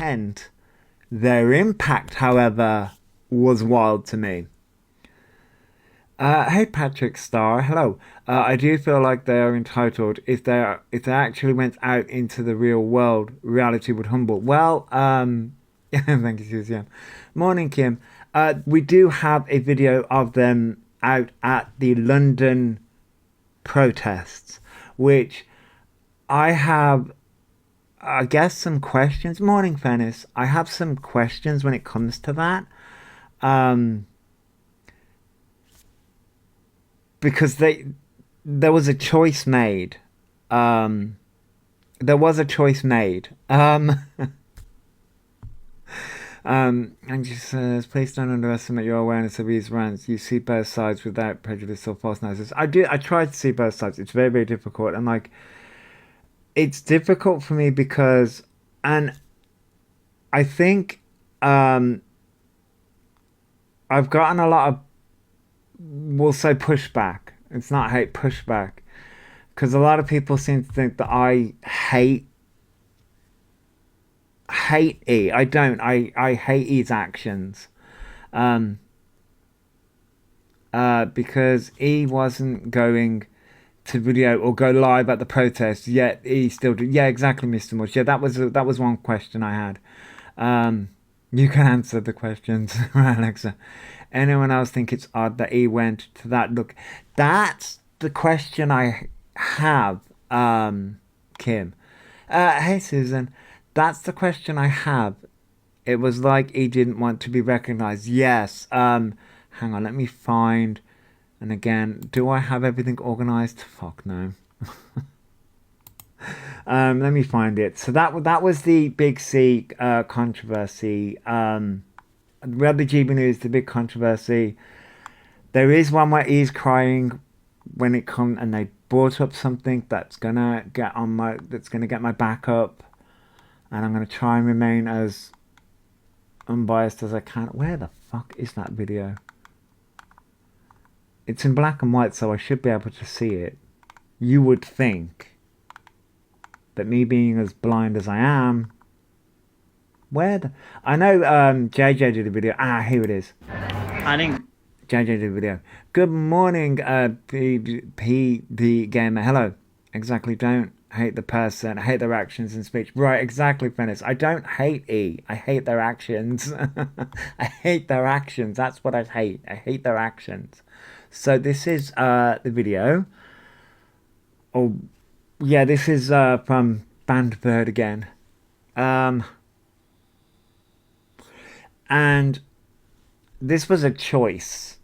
intent. Their impact, however, was wild to me. Hey Patrick Starr, hello. I do feel like they are entitled. If they actually went out into the real world, reality would humble. Well, thank you, Suzanne. Morning, Kim. We do have a video of them out at the London protests, which I have, I guess, some questions. Morning, Fennis. I have some questions when it comes to that. Um, because there was a choice made. Um, there was a choice made. And she says, please don't underestimate your awareness of these rants. You see both sides without prejudice or false analysis. I do. I try to see both sides. It's very, very difficult, and like, it's difficult for me because, and I think, um, I've gotten a lot of, we'll say, pushback. It's not hate, pushback, because a lot of people seem to think that I hate E. I don't. I hate E's actions. Um, because E wasn't going to video or go live at the protest, yet he still did. Yeah, exactly, Mr. Mush. Yeah, that was one question I had. You can answer the questions, Alexa. Anyone else think it's odd that E went to that? Look, that's the question I have, Kim. Hey, Susan. That's the question I have. It was like he didn't want to be recognized. Yes. Hang on, let me find. And again, do I have everything organized? Fuck no. Let me find it. So that was the Big C controversy. We had the GB News, the big controversy. There is one where he's crying when it comes, and they brought up something that's gonna get my back up, and I'm gonna try and remain as unbiased as I can. Where the fuck is that video? It's in black and white, so I should be able to see it. You would think that me being as blind as I am, I know JJ did a video. Here it is. I think JJ did a video. Good morning, PD Gamer. Hello. Exactly. Don't hate the person. Hate their actions and speech. Right. Exactly, Venice. I don't hate E. I hate their actions. I hate their actions. That's what I hate. I hate their actions. So this is the video. Oh, yeah. This is from Bandbird again. And this was a choice.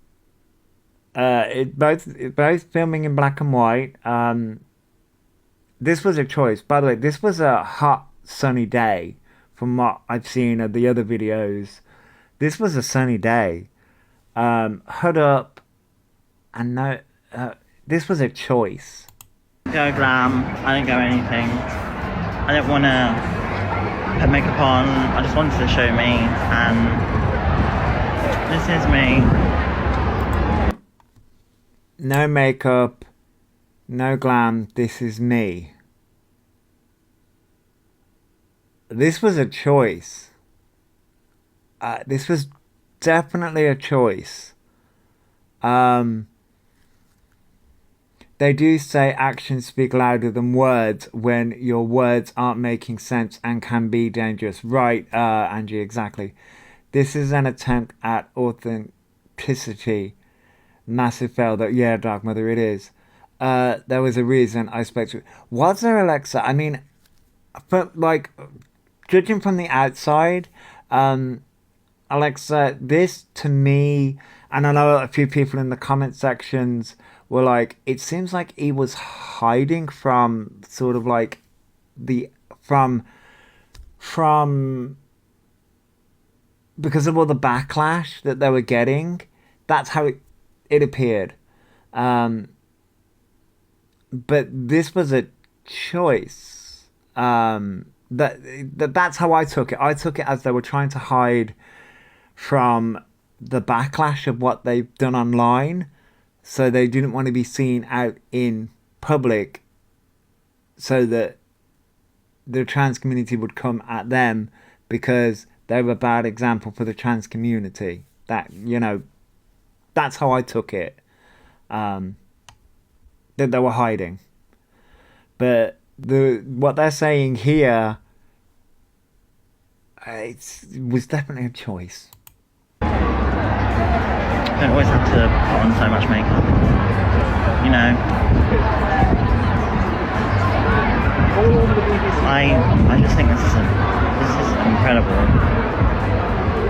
Both filming in black and white. This was a choice. By the way, this was a hot, sunny day. From what I've seen of the other videos, this was a sunny day. Hood up, and no, this was a choice. go glam. I didn't go anything. I didn't want to put makeup on. I just wanted to show me, and this is me. No makeup, no glam. This is me. This was a choice. This was definitely a choice. They do say actions speak louder than words when your words aren't making sense and can be dangerous. Right, Angie, exactly. This is an attempt at authenticity. Massive fail. That, yeah, Dark Mother, it is. There was a reason I spoke to. Was there, Alexa? I mean, but like, judging from the outside, Alexa, this to me, and I know a few people in the comment sections were like, it seems like he was hiding from sort of like from because of all the backlash that they were getting. That's how it appeared. But this was a choice. That's how I took it. I took it as they were trying to hide from the backlash of what they've done online, so they didn't want to be seen out in public, so that the trans community would come at them because they were a bad example for the trans community. That, that's how I took it. That they were hiding. But what they're saying here, it was definitely a choice. Don't always have to put on so much makeup, you know. I just think this is incredible.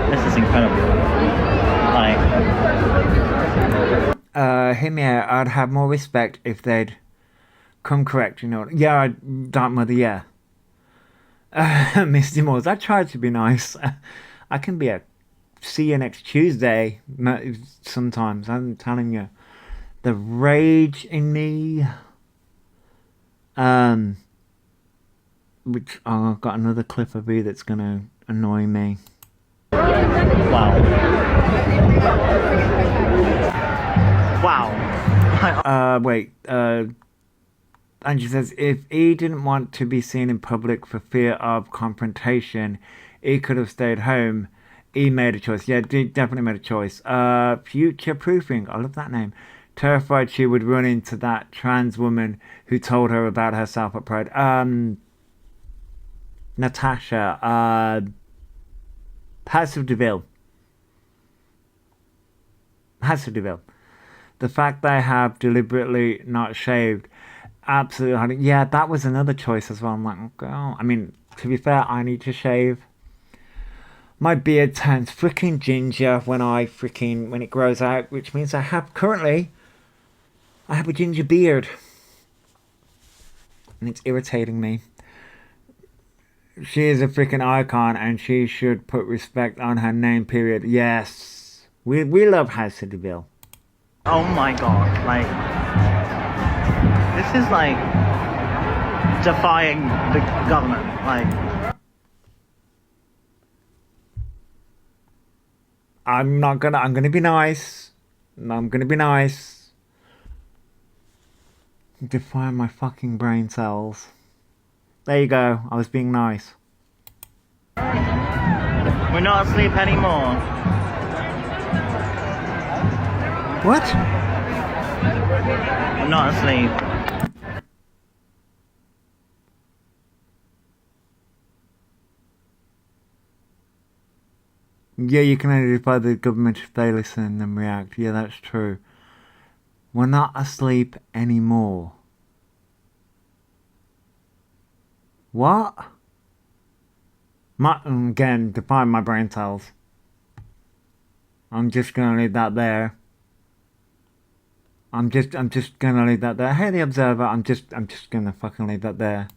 This is incredible. Hear me out. I'd have more respect if they'd come correct. Yeah, Dark Mother. Yeah, Misty Moores. I tried to be nice. I can be a see you next Tuesday sometimes. I'm telling you, the rage in me. Which I've got another clip of you that's gonna annoy me. Wow. Wait. Angie says if he didn't want to be seen in public for fear of confrontation, he could have stayed home. He made a choice. Yeah, definitely made a choice. Future proofing. I love that name. Terrified she would run into that trans woman who told her about herself at Pride. Natasha. House of Deville. House of Deville. The fact they have deliberately not shaved. Absolutely. Yeah, that was another choice as well. I'm like, oh, I mean, to be fair, I need to shave. My beard turns freaking ginger when it grows out, which means I have a ginger beard. And it's irritating me. She is a freaking icon and she should put respect on her name, period. Yes. We love House of Deville. Oh my god, this is defying the government, I'm gonna be nice. I'm gonna be nice. Define my fucking brain cells. There you go. I was being nice. We're not asleep anymore. What? I'm not asleep. Yeah, you can identify the government if they listen and react. Yeah, that's true. We're not asleep anymore. What? Again, define my brain cells. I'm just gonna leave that there. I'm just gonna leave that there. Hey, the observer. I'm just gonna fucking leave that there.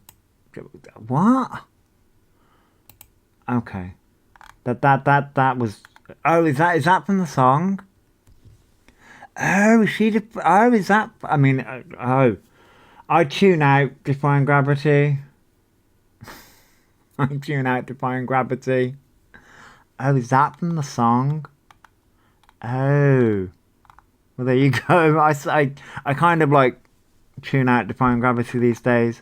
What? Okay. That was. Oh, is that from the song? Oh, is that? I mean, I tune out Defying Gravity. I tune out Defying Gravity. Oh, is that from the song? Oh. Well, there you go. I kind of tune out Defying Gravity these days.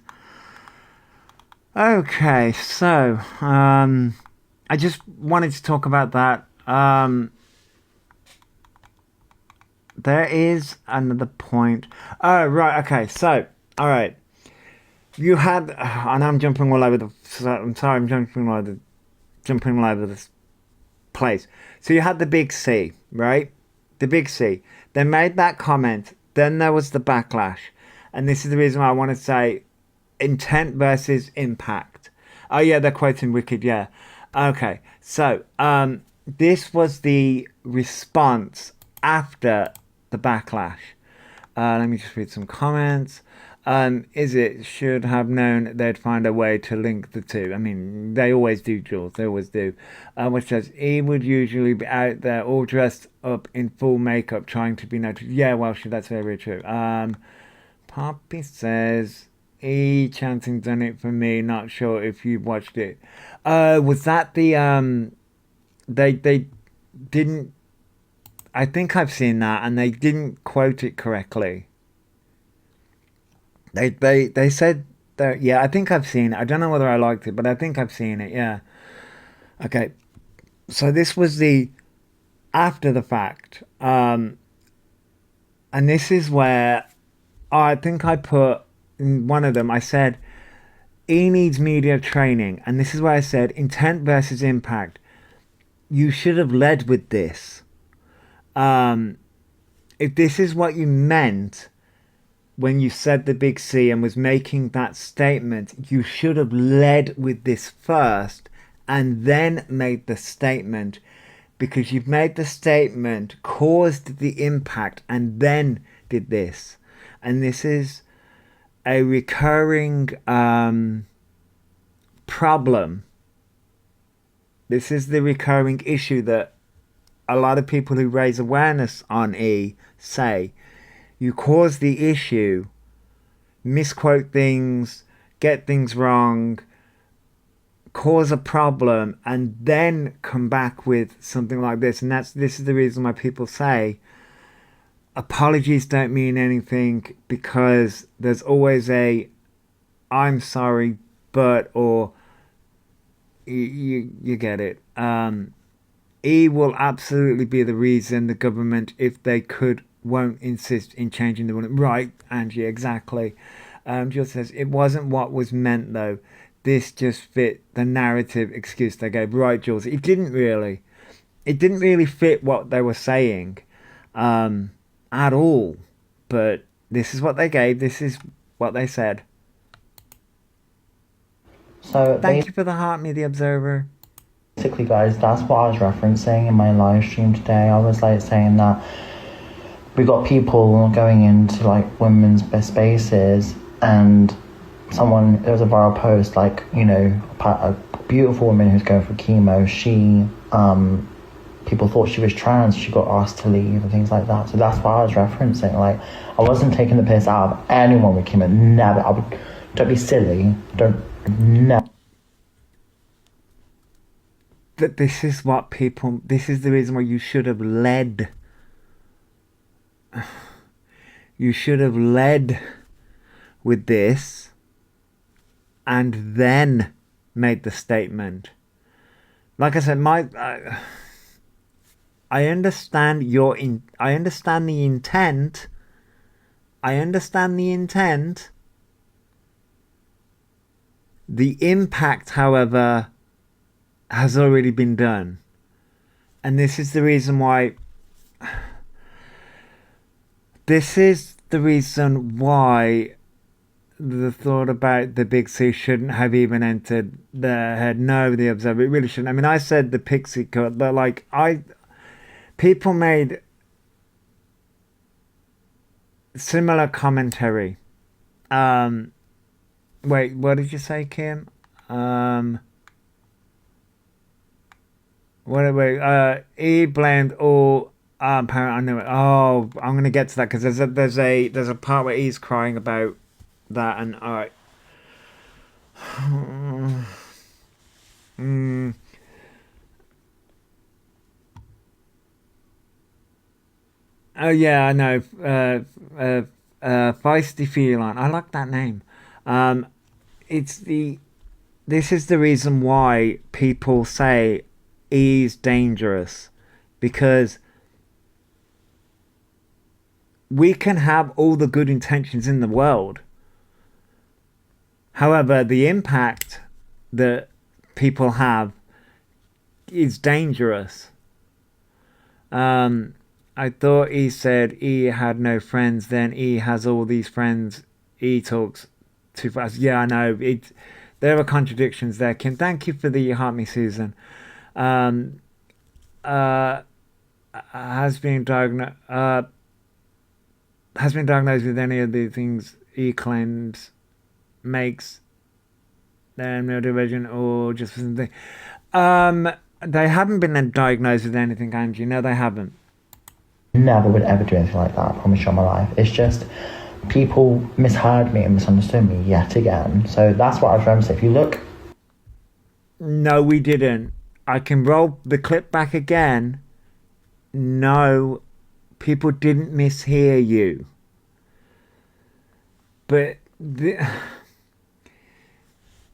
Okay, so I just wanted to talk about that. There is another point. Oh, right. Okay, so all right. You had, and I'm jumping all over the. I'm sorry, I'm jumping all over this place. So you had the big C, right? The big C. They made that comment. Then there was the backlash, and this is the reason why I want to say intent versus impact. Oh yeah, they're quoting Wicked. Yeah. Okay. So this was the response after the backlash. Let me just read some comments. Is it should have known they'd find a way to link the two. I mean, they always do, Jules. They always do. Which says he would usually be out there all dressed up in full makeup trying to be noticed. Yeah, well, that's very, very true. Poppy says he chanting done it for me. Not sure if you watched it. Was that the they didn't. I think I've seen that, and they didn't quote it correctly. They said that, yeah, I think I've seen it. I don't know whether I liked it, but I think I've seen it, yeah. Okay, so this was the after the fact, and this is where I think I put in one of them. I said E needs media training, and this is where I said intent versus impact. You should have led with this. Um, if this is what you meant when you said the big C and was making that statement, you should have led with this first and then made the statement, because you've made the statement, caused the impact, and then did this. And this is a recurring problem. This is the recurring issue that a lot of people who raise awareness on E say. You cause the issue, misquote things, get things wrong, cause a problem, and then come back with something like this. And this is the reason why people say apologies don't mean anything, because there's always a I'm sorry, but, or you get it. E will absolutely be the reason the government, if they could, won't insist in changing the ruling. Right, Angie, exactly. Jill says it wasn't what was meant though. This just fit the narrative excuse they gave. Right, Jules. It didn't really. It didn't really fit what they were saying, at all. But this is what they gave. This is what they said. So Thank you for the heart, me, the observer. basically, guys, that's what I was referencing in my live stream today. I was like saying that we got people going into like women's best spaces, and there was a viral post, like, you know, a beautiful woman who's going for chemo. She people thought she was trans. She got asked to leave and things like that. So that's what I was referencing. Like, I wasn't taking the piss out of anyone with chemo. Never. Don't be silly. Never. That this is what people. This is the reason why you should have led. You should have led with this and then made the statement. Like I said, I understand I understand the intent. I understand the intent. The impact, however, has already been done. And this is the reason why the thought about the big C shouldn't have even entered their head. No, the observer, it really shouldn't. I mean, I said the pixie cut, but like people made similar commentary. Wait, what did you say, Kim? He blamed all. Apparently, I knew it. Oh, I'm gonna get to that because there's a part where he's crying about that, and all right. mm, oh yeah, I know. Feisty Feline. I like that name. Um, it's the. This is the reason why people say he's dangerous, because we can have all the good intentions in the world. However, the impact that people have is dangerous. I thought he said he had no friends, then he has all these friends. He talks too fast. Yeah, I know. There are contradictions there, Kim. Thank you for the heart me, Susan. Um, uh, has been diagnosed with any of the things he claims makes them neurodivergent, or just for something. They haven't been diagnosed with anything, Angie. No, they haven't. Never would ever do anything like that. I promise you on my life. It's just people misheard me and misunderstood me yet again. So that's what I was trying to say. If you look. No, we didn't. I can roll the clip back again. No, people didn't mishear you. But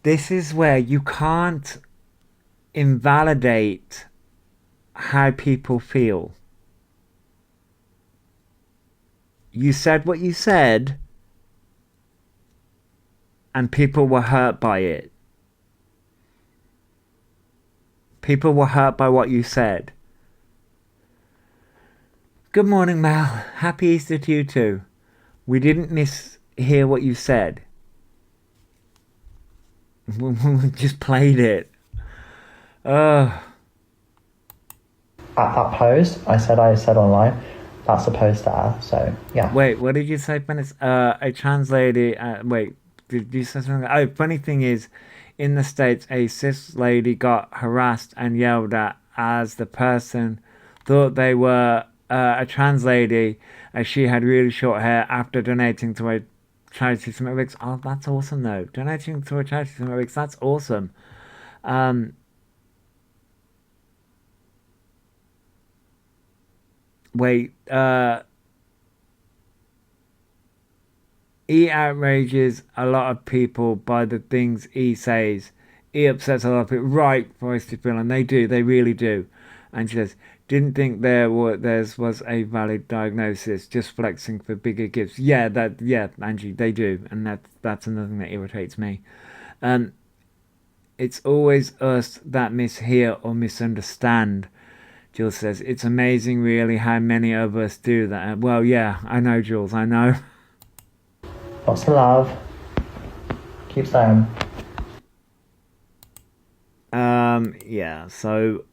this is where you can't invalidate how people feel. You said what you said, and people were hurt by it. People were hurt by what you said. Good morning, Mel. Happy Easter to you too. We didn't mishear what you said. We just played it. At that post, I said online, that's a poster, so yeah. Wait, what did you say, Venice? A trans lady. Wait, did you say something? Oh, funny thing is, in the States, a cis lady got harassed and yelled at as the person thought they were a trans lady as she had really short hair after donating to a charity summit wigs. Oh, that's awesome though. Donating to a charity summit wigs, that's awesome. Wait, he outrages a lot of people by the things he says. He upsets a lot of people. Right, Feisty Phil, and they do, they really do. And she says, didn't think there was a valid diagnosis, just flexing for bigger gifts. Yeah, Angie, they do, and that's another thing that irritates me. It's always us that mishear or misunderstand. Jules says, it's amazing really how many of us do that. Well, yeah, I know, Jules, I know. Lots of love. Keep saying. Yeah, so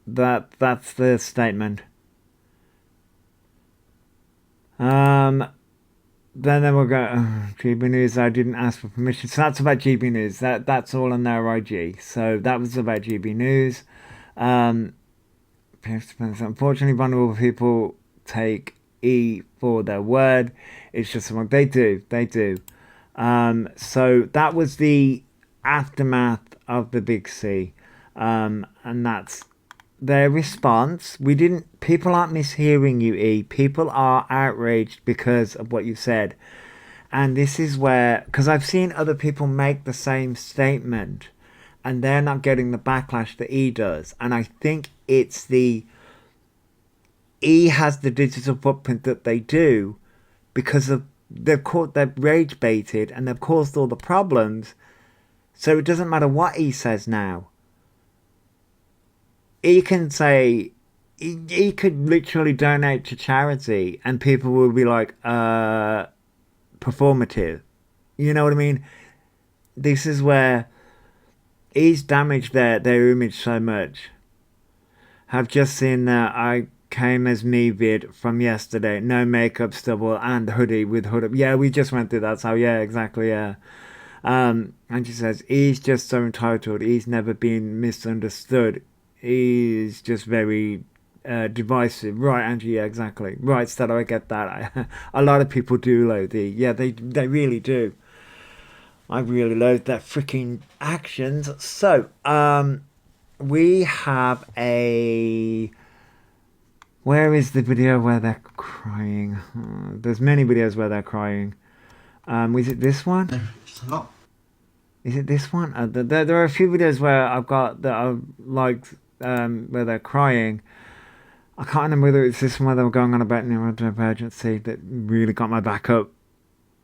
that's the statement. Then we'll go GB News. I didn't ask for permission, so that's about GB News. That's all on their IG. So that was about GB News. Unfortunately, vulnerable people take E for their word. It's just something they do. So that was the aftermath of the Big C, and that's their response. People aren't mishearing you, E. People are outraged because of what you said. And this is where, because I've seen other people make the same statement and they're not getting the backlash that E does. And I think it's E has the digital footprint that they do because they've rage baited and they've caused all the problems. So it doesn't matter what E says now. He can say, he could literally donate to charity and people will be like, performative. You know what I mean? This is where he's damaged their image so much. Have just seen that I came as me vid from yesterday. No makeup, stubble, and hoodie with hood up. Yeah, we just went through that. So yeah, exactly, yeah. And she says, he's just so entitled. He's never been misunderstood. He's just very divisive. Right, Angie, yeah, exactly. Right, Stella, I get that. A lot of people do loathe the. Yeah, they really do. I really loathe their freaking actions. So, we have a... Where is the video where they're crying? There's many videos where they're crying. Is it this one? There's a lot. Is it this one? There are a few videos where I've got that I like where they're crying. I can't remember whether it's this one where they were going on about neurodivergency that really got my back up.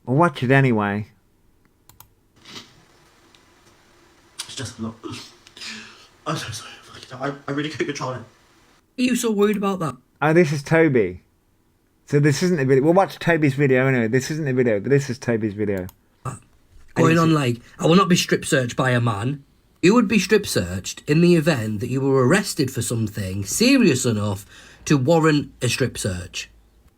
I'll watch it anyway. It's just a lot. I'm so sorry. I really can't control it. Are you so worried about that? Oh, this is Toby. So this isn't the video. We'll watch Toby's video anyway. This isn't the video, but this is Toby's video. Going on like, I will not be strip searched by a man. You would be strip searched in the event that you were arrested for something serious enough to warrant a strip search.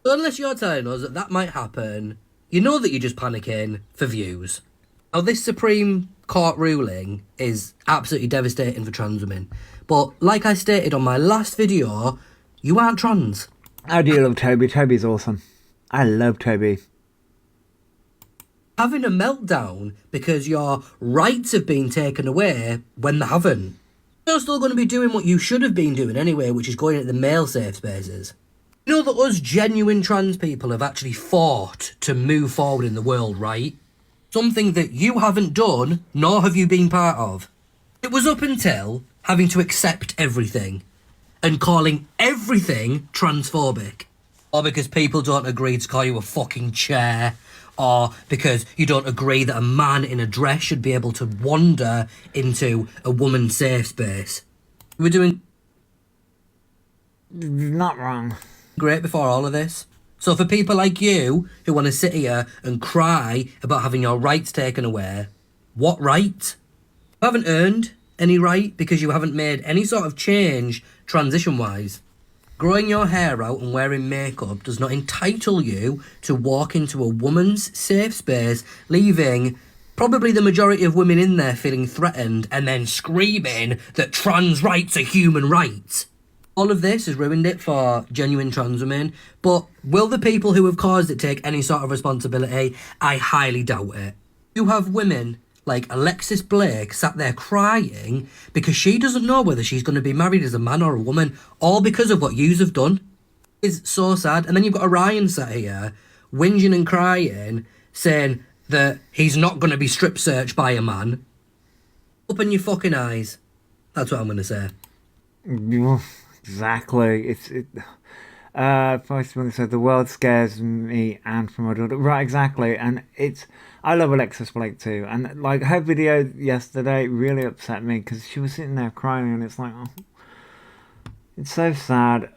Unless you're telling us that might happen, you know that you're just panicking for views. Now, this Supreme Court ruling is absolutely devastating for trans women. But like I stated on my last video, you aren't trans. I do love Toby. Toby's awesome. I love Toby. Having a meltdown because your rights have been taken away when they haven't. You're still going to be doing what you should have been doing anyway, which is going at the male safe spaces. You know that us genuine trans people have actually fought to move forward in the world, right? Something that you haven't done, nor have you been part of. It was up until having to accept everything and calling everything transphobic. Or because people don't agree to call you a fucking chair, or because you don't agree that a man in a dress should be able to wander into a woman's safe space. We were doing Not wrong. great before all of this. So for people like you who want to sit here and cry about having your rights taken away, what right? You haven't earned any right because you haven't made any sort of change transition-wise. Growing your hair out and wearing makeup does not entitle you to walk into a woman's safe space, leaving probably the majority of women in there feeling threatened and then screaming that trans rights are human rights. All of this has ruined it for genuine trans women, but will the people who have caused it take any sort of responsibility? I highly doubt it. You have women like Alexis Blake sat there crying because she doesn't know whether she's going to be married as a man or a woman, all because of what yous have done. It's so sad. And then you've got Orion sat here whinging and crying, saying that he's not going to be strip searched by a man. Open your fucking eyes. That's what I'm going to say. Exactly. First one said the world scares me and for my daughter. Right, exactly. And I love Alexis Blake too. And like her video yesterday really upset me because she was sitting there crying, and it's like, oh, it's so sad.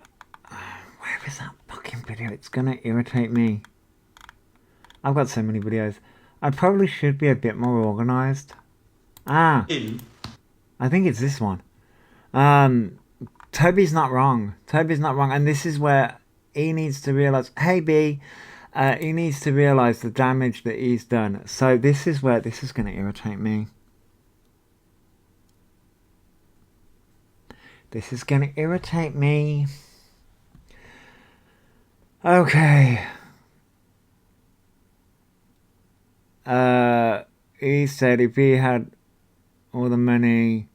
Where is that fucking video? It's gonna irritate me. I've got so many videos. I probably should be a bit more organized. I think it's this one. Toby's not wrong. And this is where he needs to realise, hey B, he needs to realise the damage that he's done. So this is where this is going to irritate me. This is going to irritate me. Okay. He said if he had all the money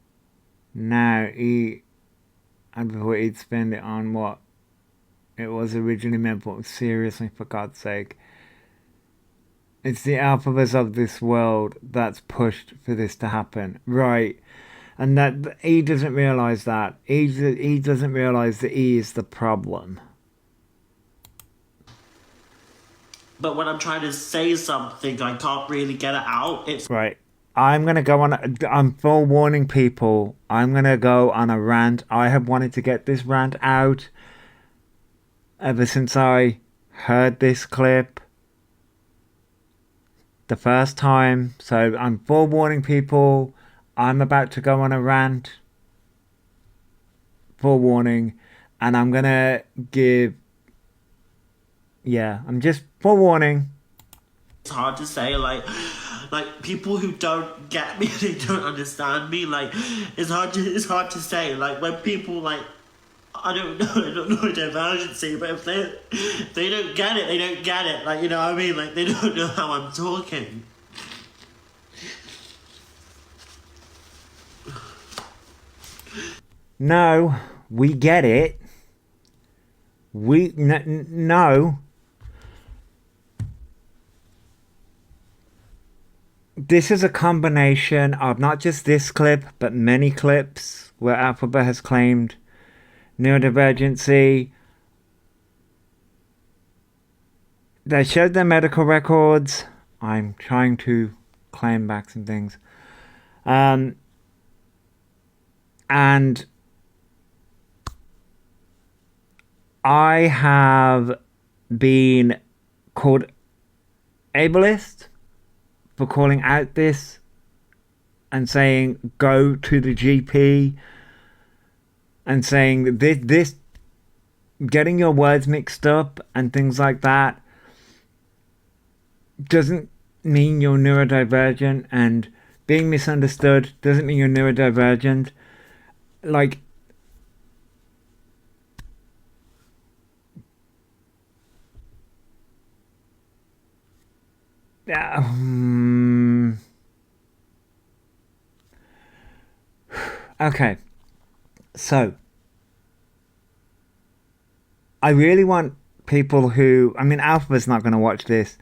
now, he'd spend it on what it was originally meant for. Seriously, for God's sake. It's the alphabets of this world that's pushed for this to happen. Right. And that he doesn't realise that. He doesn't realise that he is the problem. But when I'm trying to say something, I can't really get it out. It's right. I'm forewarning people. I'm going to go on a rant. I have wanted to get this rant out ever since I heard this clip the first time. So I'm forewarning people. I'm about to go on a rant. Forewarning. And I'm going to give... Yeah, I'm just forewarning. It's hard to say, like people who don't get me, they don't understand me. Like it's hard to say. Like when people like, I don't know divergency, but if they don't get it, they don't get it. Like, you know what I mean? Like they don't know how I'm talking. No, we get it. No. This is a combination of not just this clip, but many clips where Alphabet has claimed neurodivergency. They showed their medical records. I'm trying to claim back some things. And I have been called ableist for calling out this and saying go to the GP and saying this getting your words mixed up and things like that doesn't mean you're neurodivergent, and being misunderstood doesn't mean you're neurodivergent. Like, okay, so I really want people who, I mean, Alphaba's not going to watch this,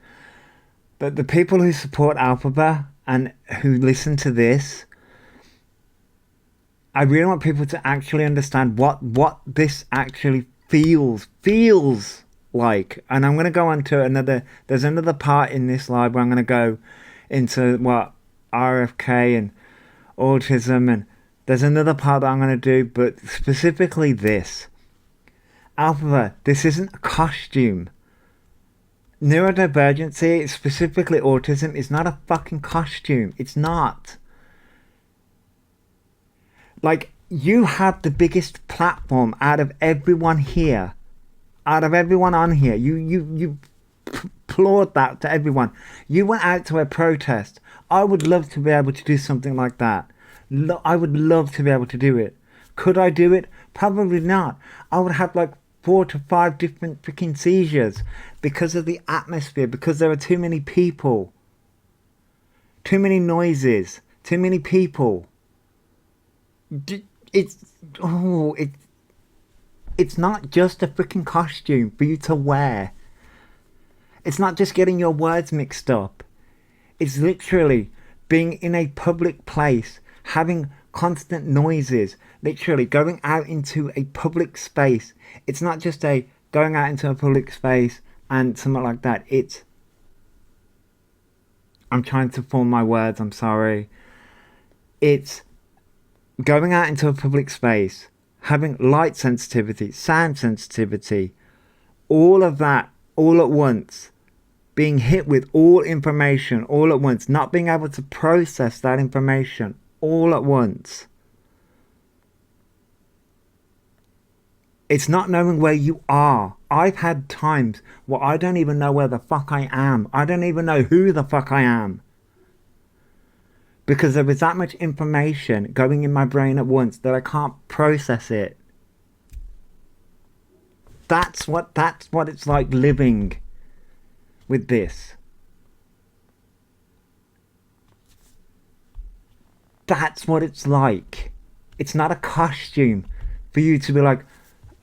but the people who support Alphaba and who listen to this, I really want people to actually understand what this actually feels like. And I'm gonna go on to another. There's another part in this live where I'm gonna go into what RFK and autism, and there's another part that I'm gonna do, but specifically this. Alpha, this isn't a costume. Neurodivergency, specifically autism, is not a fucking costume. It's not. Like, you have the biggest platform out of everyone here. Out of everyone on here. You applaud that to everyone. You went out to a protest. I would love to be able to do something like that. I would love to be able to do it. Could I do it? Probably not. I would have like 4 to 5 different freaking seizures because of the atmosphere, because there are too many people, too many noises, too many people. It's not just a freaking costume for you to wear. It's not just getting your words mixed up. It's literally being in a public place, having constant noises, literally going out into a public space. It's not just a going out into a public space and something like that. I'm trying to form my words, I'm sorry. It's going out into a public space, having light sensitivity, sound sensitivity, all of that all at once, being hit with all information all at once, not being able to process that information all at once. It's not knowing where you are. I've had times where I don't even know where the fuck I am. I don't even know who the fuck I am. Because there is that much information going in my brain at once that I can't process it. That's what it's like living with this. That's what it's like. It's not a costume for you to be like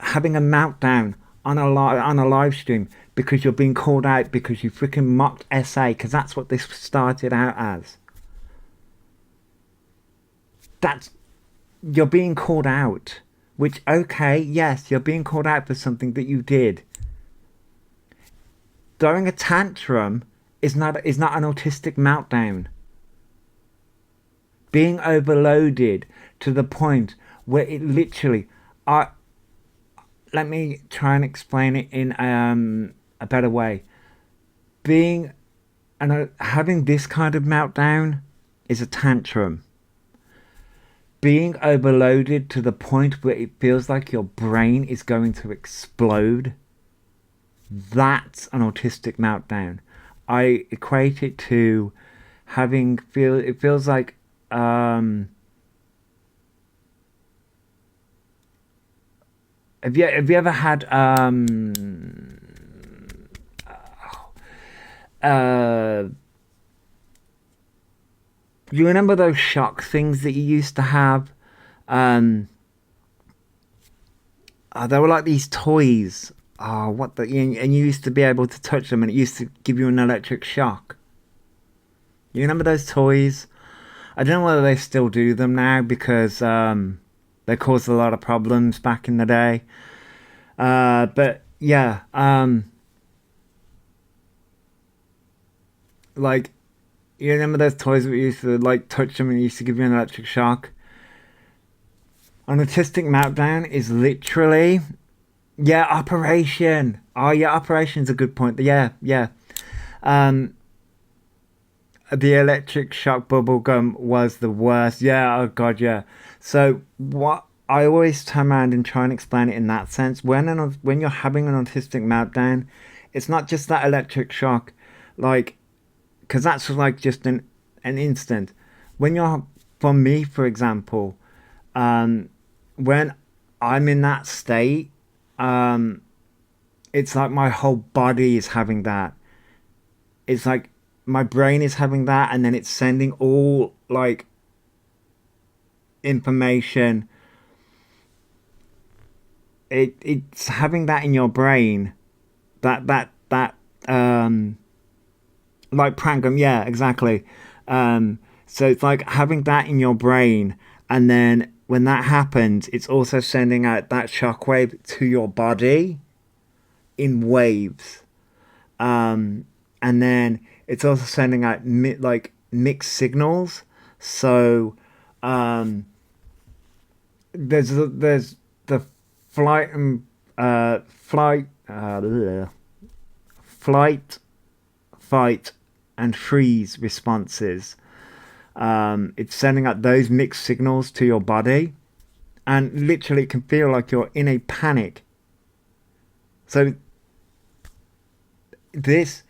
having a meltdown on a live stream because you're being called out because you freaking mocked SA, because that's what this started out as. You're being called out, which, okay, yes, you're being called out for something that you did. Throwing a tantrum is not an autistic meltdown. Being overloaded to the point where it literally, let me try and explain it in a better way. Having this kind of meltdown is a tantrum. Being overloaded to the point where it feels like your brain is going to explode, that's an autistic meltdown. I equate it to it feels like have you ever had you remember those shock things that you used to have? They were like these toys. And you used to be able to touch them and it used to give you an electric shock. You remember those toys? I don't know whether they still do them now because they caused a lot of problems back in the day. But yeah, like, you remember those toys that we used to like touch them and it used to give you an electric shock? An autistic meltdown is literally, Operation. Oh yeah, Operation's a good point. Yeah. The electric shock bubble gum was the worst. Yeah, oh god, yeah. So what I always turn around and try and explain it in that sense. When you're having an autistic meltdown, it's not just that electric shock, like, because that's like just an instant. For me, for example, when I'm in that state, it's like my whole body is having that. It's like my brain is having that, and then it's sending all like information. It's having that in your brain, that like prangram, yeah, exactly. So it's like having that in your brain, and then when that happens, it's also sending out that shockwave to your body in waves. And then it's also sending out like mixed signals. So there's the flight and flight, fight, and freeze responses. It's sending out those mixed signals to your body, and literally it can feel like you're in a panic. So this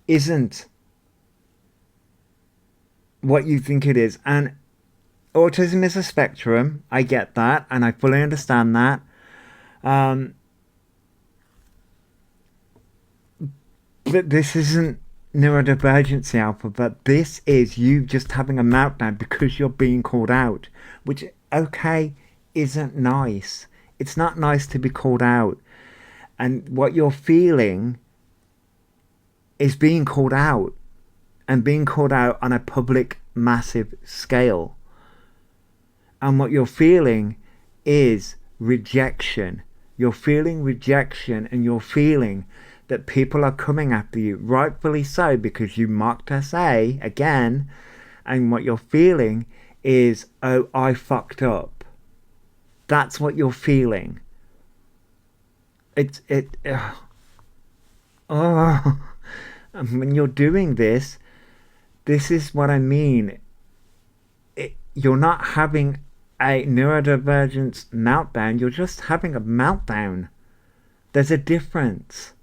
isn't what you think it is. And autism is a spectrum. I get that, and I fully understand that. But this isn't neurodivergency, Alpha, but this is you just having a meltdown because you're being called out, which, okay, isn't nice. It's not nice to be called out. And what you're feeling is being called out, and being called out on a public, massive scale. And what you're feeling is rejection. You're feeling rejection, and you're feeling that people are coming after you, rightfully so, because you mocked SA again, and what you're feeling is, oh, I fucked up. That's what you're feeling. And when you're doing this is what I mean. You're not having a neurodivergence meltdown, you're just having a meltdown. There's a difference.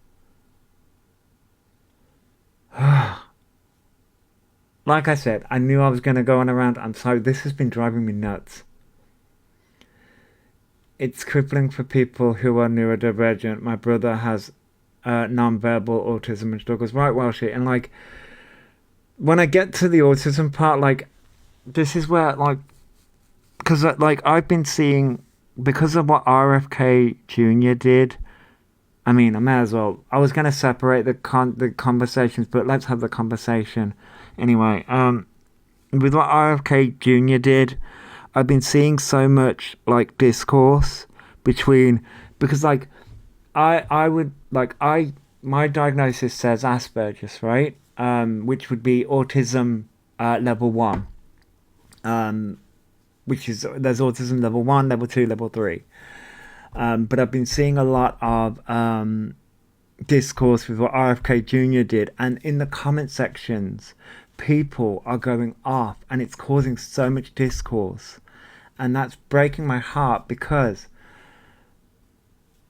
Like I said, I knew I was going to go on around. I'm sorry, this has been driving me nuts. It's crippling for people who are neurodivergent. My brother has non-verbal autism and struggles. Right, well, shit. And like, when I get to the autism part, like, this is where, like, because like I've been seeing, because of what RFK Jr. did. I mean, I may as well. I was going to separate the conversations, but let's have the conversation anyway. With what RFK Jr. did, I've been seeing so much like discourse between, because like my diagnosis says Asperger's, right? Which would be autism level 1. Which is, there's autism level 1, level 2, level 3. But I've been seeing a lot of discourse with what RFK Jr. did, and in the comment sections, people are going off, and it's causing so much discourse, and that's breaking my heart because,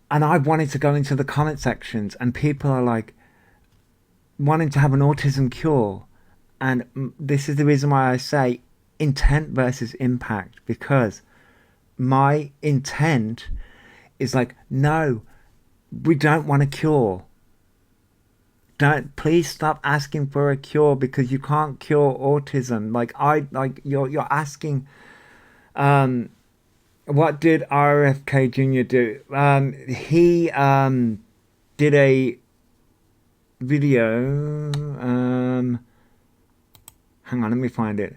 and I wanted to go into the comment sections, and people are like wanting to have an autism cure, and this is the reason why I say intent versus impact, because my intent is like, no, we don't want a cure. Please stop asking for a cure, because you can't cure autism. You're asking. What did RFK Jr. do? He did a video. Hang on, let me find it.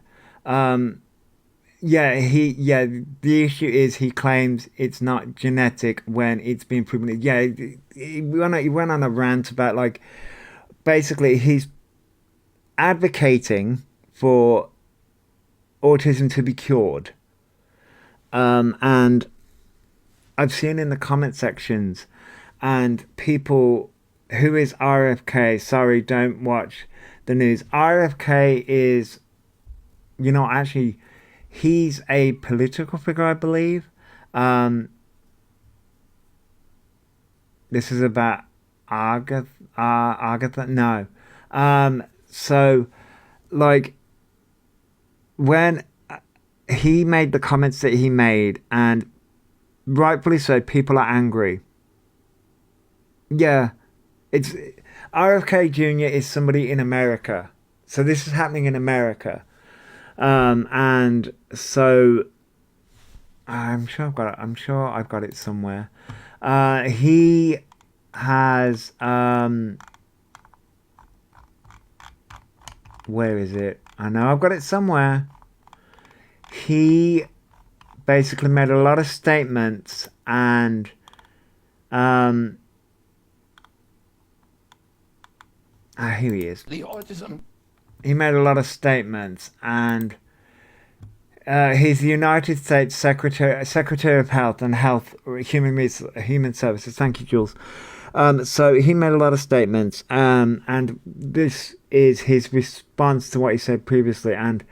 The issue is he claims it's not genetic when it's been proven. Yeah, he went on a rant about, like, basically he's advocating for autism to be cured. And I've seen in the comment sections, and people, who is RFK? Sorry, don't watch the news. RFK is, actually, he's a political figure, I believe. This is about Agatha. No. So, like, when he made the comments that he made, and rightfully so, people are angry. Yeah, it's RFK Jr. is somebody in America, so this is happening in America, and so I'm sure I've got it somewhere. He has where is it? I know I've got it somewhere. He basically made a lot of statements, and here he is. The autism. He made a lot of statements, and he's the United States Secretary of Health and Human Services. Thank you, Jules. So he made a lot of statements, and this is his response to what he said previously, and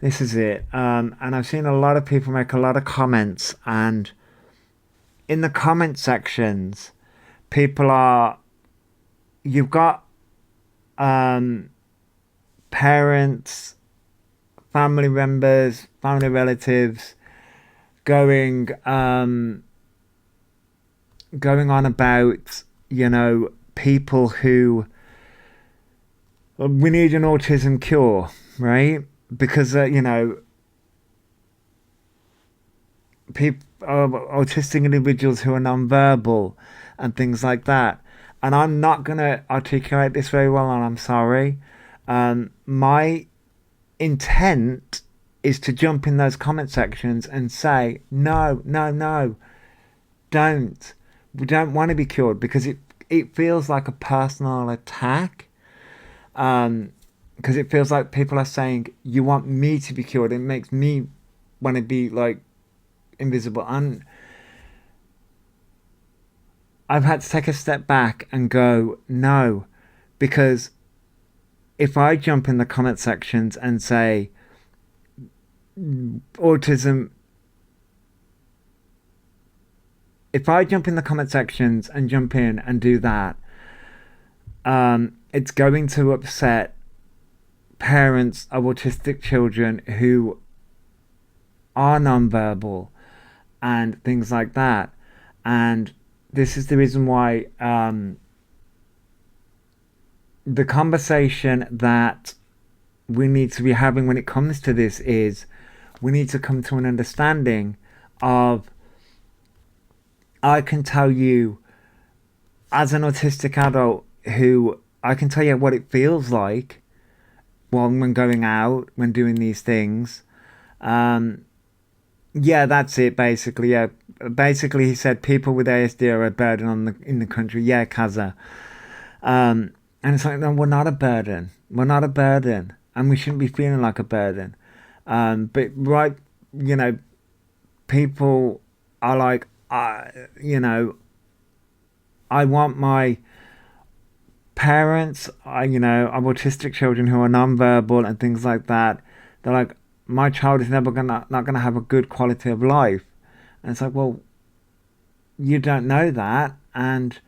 this is it. And I've seen a lot of people make a lot of comments, and in the comment sections, you've got parents, family members, family relatives going on about, people who, we need an autism cure, right? Because autistic individuals who are non-verbal and things like that. And I'm not going to articulate this very well, and I'm sorry. My intent is to jump in those comment sections and say, no, don't. We don't want to be cured, because it feels like a personal attack. Because it feels like people are saying, you want me to be cured. It makes me want to be like invisible. And I've had to take a step back and go, no, because if I jump in the comment sections and say autism, if I jump in the comment sections and jump in and do that, it's going to upset parents of autistic children who are nonverbal and things like that. And this is the reason why the conversation that we need to be having when it comes to this is, we need to come to an understanding of, I can tell you as an autistic adult who, I can tell you what it feels like when going out, when doing these things. Yeah, that's it, basically. Yeah, basically he said people with ASD are a burden in the country. Yeah, Kaza. And it's like, no, we're not a burden. We're not a burden, and we shouldn't be feeling like a burden. But right, people are like, I want my parents, of autistic children who are non-verbal and things like that. They're like, my child is not gonna have a good quality of life. And it's like, well, you don't know that, and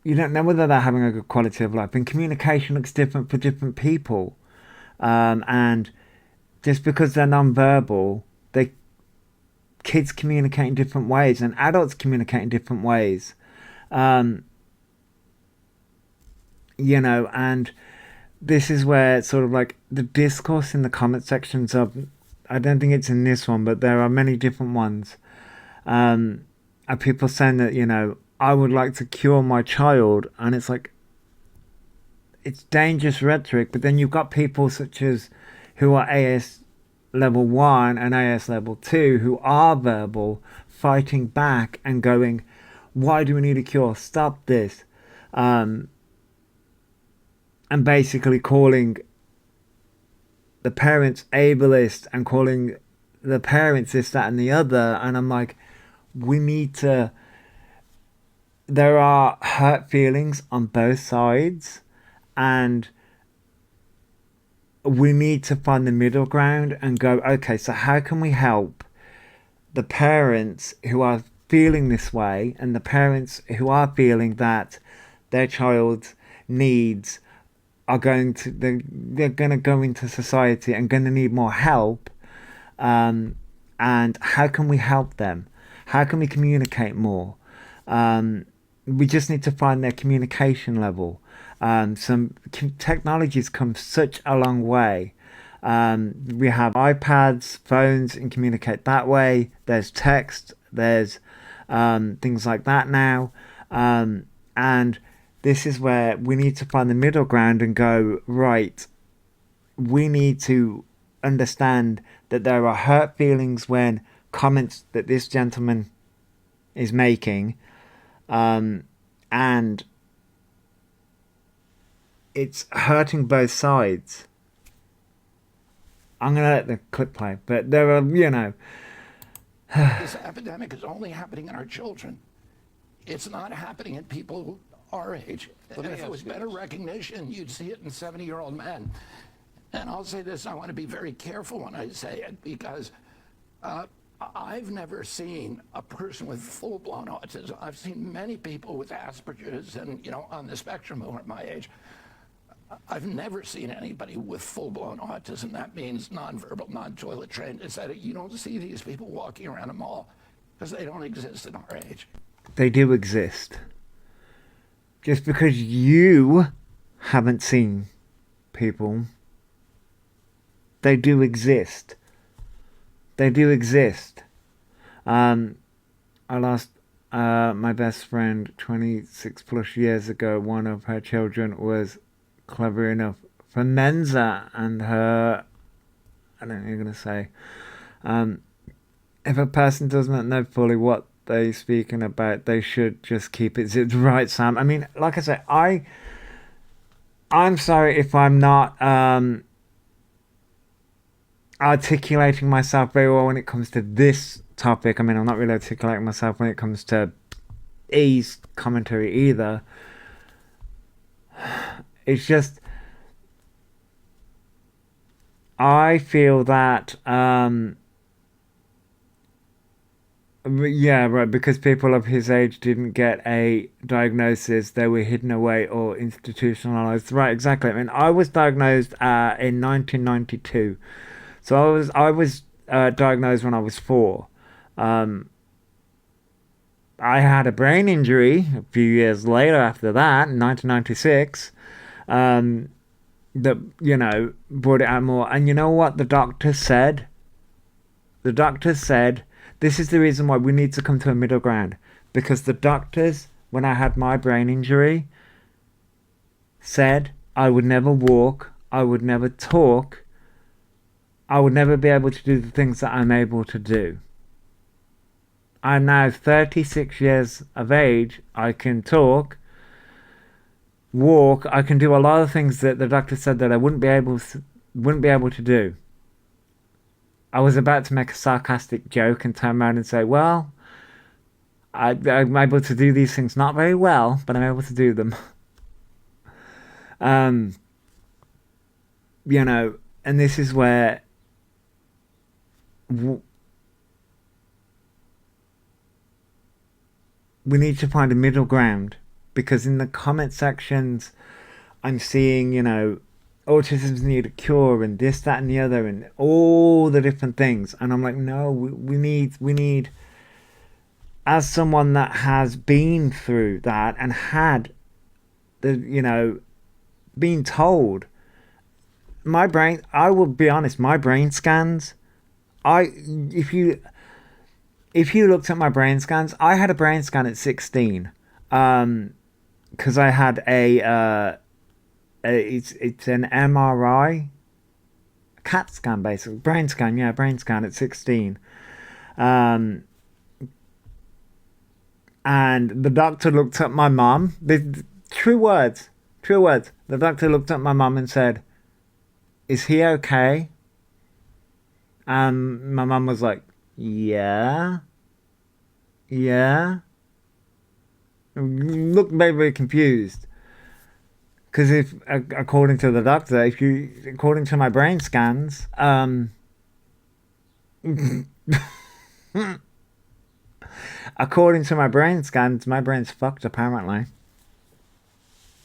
you don't know whether they're having a good quality of life. And communication looks different for different people. And just because they're non-verbal, kids communicate in different ways, and adults communicate in different ways. And this is where sort of like the discourse in the comment sections of, I don't think it's in this one, but there are many different ones. Are people saying that, I would like to cure my child, and it's like, it's dangerous rhetoric. But then you've got people such as who are AS level 1 and AS level 2 who are verbal, fighting back and going, why do we need a cure? Stop this. And basically calling the parents ableist and calling the parents this, that, and the other. And I'm like, there are hurt feelings on both sides, and we need to find the middle ground and go, okay, so how can we help the parents who are feeling this way, and the parents who are feeling that their child's needs are they're going to go into society and going to need more help, and how can we help them? How can we communicate more? We just need to find their communication level. Some technology's come such a long way. We have iPads, phones, and communicate that way. There's text, there's things like that now. And this is where we need to find the middle ground and go, right, we need to understand that there are hurt feelings when comments that this gentleman is making, and it's hurting both sides. I'm going to let the clip play, but there are, This epidemic is only happening in our children. It's not happening in people our age. And if it was better recognition, you'd see it in 70-year-old men. And I'll say this, I want to be very careful when I say it, because I've never seen a person with full-blown autism. I've seen many people with Asperger's and, on the spectrum who are my age. I've never seen anybody with full-blown autism. That means nonverbal, non-toilet trained, etc. You don't see these people walking around a mall because they don't exist in our age. They do exist. Just because you haven't seen people, they do exist. They do exist. I lost my best friend 26 plus years ago. One of her children was clever enough for Mensa, and her, I don't know what you're going to say. If a person does not know fully what they're speaking about, they should just keep it zipped. Right, Sam? I mean, like I say, I'm sorry if I'm not articulating myself very well when it comes to this topic. I mean, I'm not really articulating myself when it comes to E's commentary either. It's just, I feel that, yeah, right, because people of his age didn't get a diagnosis, they were hidden away or institutionalized. Right, exactly. I mean, I was diagnosed in 1992. So I was diagnosed when I was 4. I had a brain injury a few years later after that, in 1996. That, brought it out more. And you know what the doctor said? The doctor said, this is the reason why we need to come to a middle ground. Because the doctors, when I had my brain injury, said I would never walk, I would never talk, I would never be able to do the things that I'm able to do. I'm now 36 years of age, I can talk, walk, I can do a lot of things that the doctor said that I wouldn't be able to do. I was about to make a sarcastic joke and turn around and say, well, I'm able to do these things not very well, but I'm able to do them. And this is where we need to find a middle ground, because in the comment sections I'm seeing, autism's need a cure and this, that and the other and all the different things, and I'm like, no, we need, as someone that has been through that and had the, being told, my brain, I will be honest, my brain scans, if you looked at my brain scans, I had a brain scan at 16, because I had it's an MRI, CAT scan basically, brain scan at 16, and the doctor looked at my mum. The true words. The doctor looked at my mum and said, "Is he okay?" And my mum was like, yeah. Looked very, very confused. Because if, according to the doctor, according to my brain scans, according to my brain scans, my brain's fucked apparently.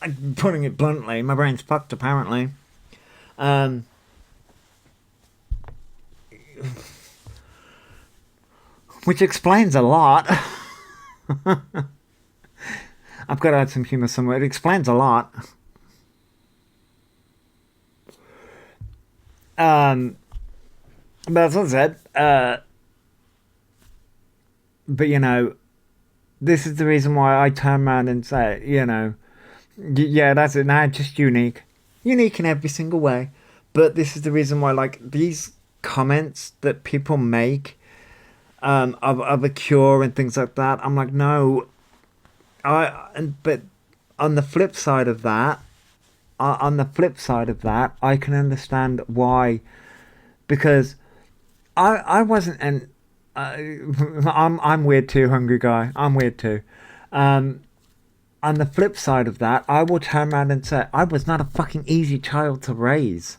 I'm putting it bluntly, my brain's fucked apparently. Which explains a lot. I've got to add some humour somewhere. It explains a lot. But as I said, but this is the reason why I turn around and say, yeah, that's it now, just unique in every single way. But this is the reason why, like, these comments that people make of a cure and things like that, I'm like, no. But on the flip side of that, I can understand why, because I wasn't an I'm weird too, hungry guy. I'm weird too. On the flip side of that, I will turn around and say I was not a fucking easy child to raise.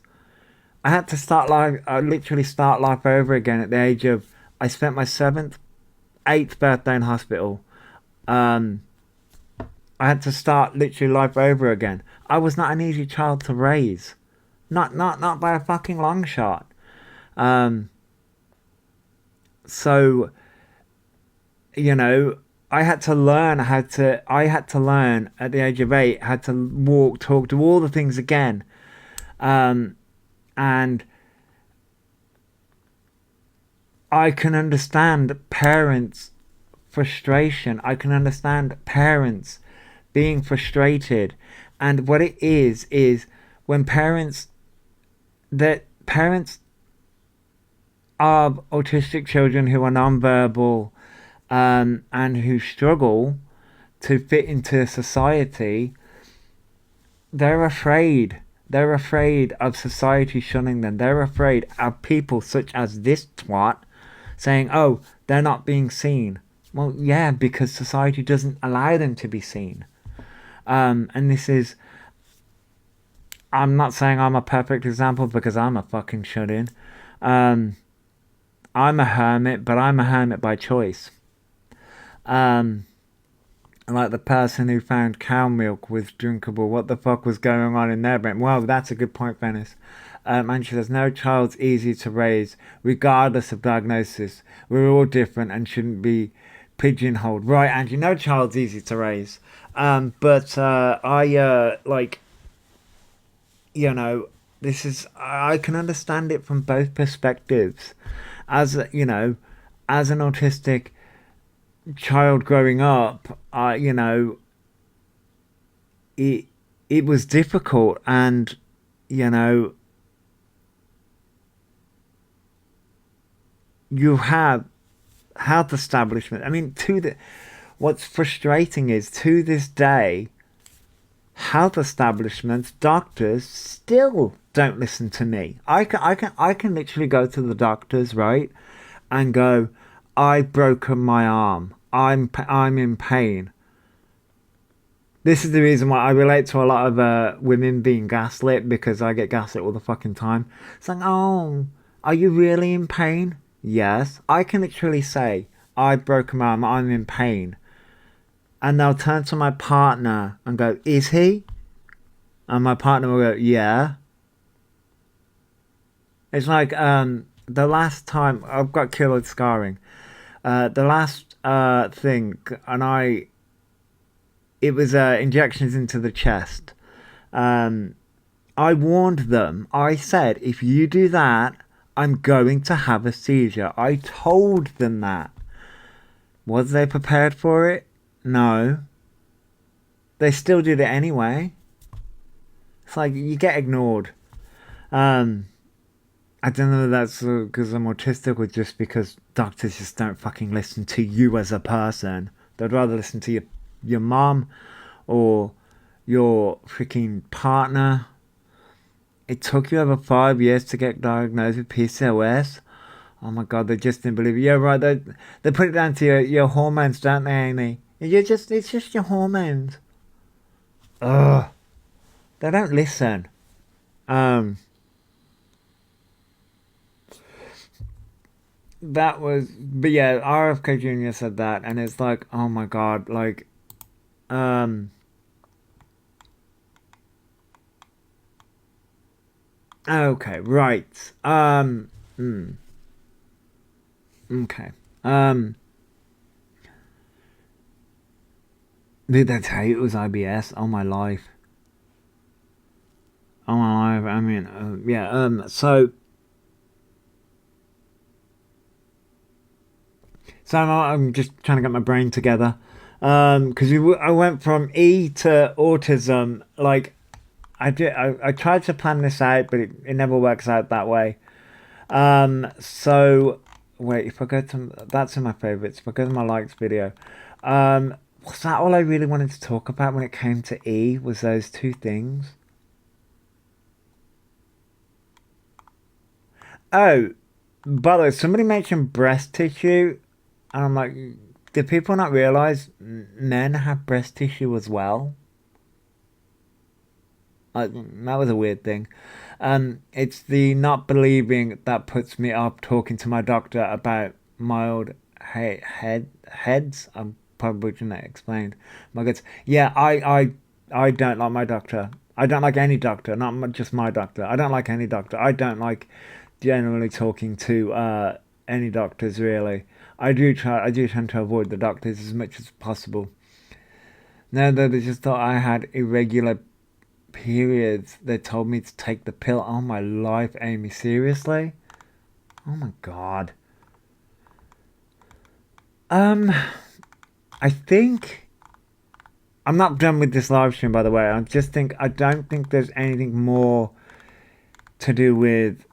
I had to literally start life over again at the age of. I spent my 8th birthday in hospital. I had to start literally life over again. I was not an easy child to raise, not by a fucking long shot. So, you know, I had to learn at the age of 8, had to walk, talk, do all the things again. And I can understand parents' frustration. I can understand parents being frustrated. And what it is when parents of autistic children who are nonverbal and who struggle to fit into society, they're afraid. They're afraid of society shunning them. They're afraid of people such as this twat saying, oh, they're not being seen. Well, yeah, because society doesn't allow them to be seen. And this is... I'm not saying I'm a perfect example because I'm a fucking shut-in. I'm a hermit, but I'm a hermit by choice. Like the person who found cow milk was drinkable. What the fuck was going on in their brain? Well, that's a good point, Venice. And she says, no child's easy to raise, regardless of diagnosis. We're all different and shouldn't be pigeonholed. Right, Angie, no child's easy to raise. But you know, I can understand it from both perspectives. As, you know, as an autistic child growing up, you know, it was difficult, and, you know, you have health establishment. I mean, what's frustrating is, to this day, health establishments, doctors still don't listen to me. I can literally go to the doctors, right, and go, I've broken my arm. I'm in pain. This is the reason why I relate to a lot of women being gaslit, because I get gaslit all the fucking time. It's like, oh, are you really in pain? Yes. I can literally say, I've broken my arm, I'm in pain. And they'll turn to my partner and go, is he? And my partner will go, yeah. It's like, the last time, I've got keloid scarring. The last thing, and it was injections into the chest. I warned them. I said, if you do that, I'm going to have a seizure. I told them that. Was they prepared for it? No. They still did it anyway. It's like, you get ignored. I don't know if that's because I'm autistic or just because doctors just don't fucking listen to you as a person. They'd rather listen to your mom or your freaking partner. It took you over 5 years to get diagnosed with PCOS. Oh my god, they just didn't believe it. Yeah, right, they put it down to your hormones, don't they, Amy? It's just your hormones. Ugh. They don't listen. That was, but yeah, RFK Jr. said that, and it's like, oh my god, like, okay, right, okay, did they tell you it was IBS? Oh my life. Oh my life, I mean, yeah, so I'm just trying to get my brain together, because I went from E to autism like I tried to plan this out, but it never works out that way. So wait, if I go to that's in my favorites. If I go to my likes video, was that all I really wanted to talk about when it came to E? Was those two things? Oh, by the way, somebody mentioned breast tissue, and I'm like, do people not realize men have breast tissue as well? That was a weird thing. It's the not believing that puts me up talking to my doctor about mild heads. I'm probably shouldn't have explained. My guts. Yeah, I don't like my doctor. I don't like any doctor, not just my doctor. I don't like any doctor. I don't like generally talking to any doctors really. I do tend to avoid the doctors as much as possible. Now that they just thought I had irregular periods, they told me to take the pill. Oh my life, Amy, seriously? Oh my god. I think I'm not done with this live stream, by the way. I don't think there's anything more to do with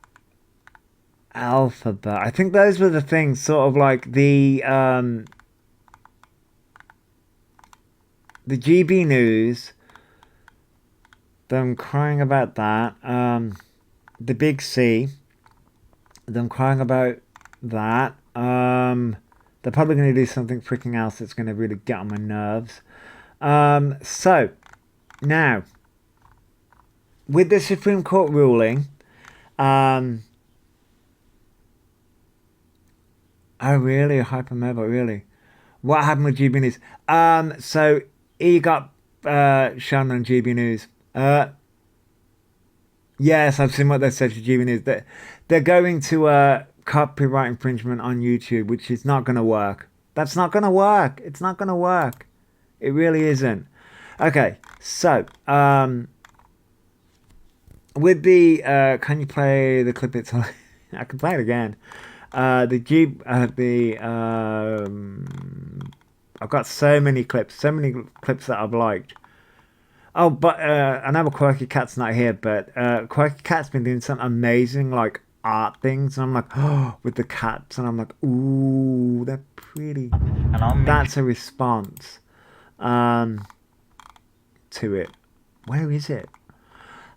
alphabet. I think those were the things, sort of like the GB news, them crying about that, the big C, them crying about that, they're probably going to do something freaking else that's going to really get on my nerves. So, now, with the Supreme Court ruling, oh really, a hypermobile, really? What happened with GB News? So, he got shown on GB News. Yes, I've seen what they said to GB News. They're going to copyright infringement on YouTube, which is not going to work. That's not going to work. It's not going to work. It really isn't. Okay, so with the can you play the clip? It's I can play it again. I've got so many clips that I've liked. Oh, but I know Quirky Cat's not here, but Quirky Cat's been doing some amazing like art things, and I'm like, oh, with the cats, and I'm like, ooh, they're pretty. And that's a response to it. Where is it?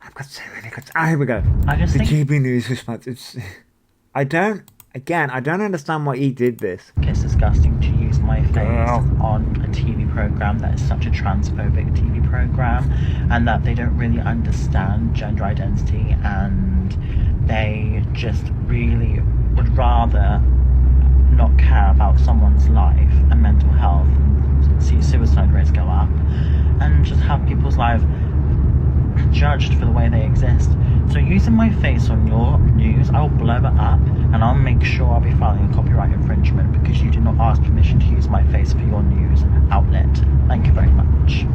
I've got so many clips. Ah, here we go. The GB News response. I don't understand why he did this. It's disgusting to use my face on a TV program that is such a transphobic TV program, and that they don't really understand gender identity, and they just really would rather not care about someone's life and mental health and see suicide rates go up and just have people's lives judged for the way they exist. So using my face on your news, I'll blow it up, and I'll make sure I'll be filing a copyright infringement because you did not ask permission to use my face for your news outlet. Thank you very much.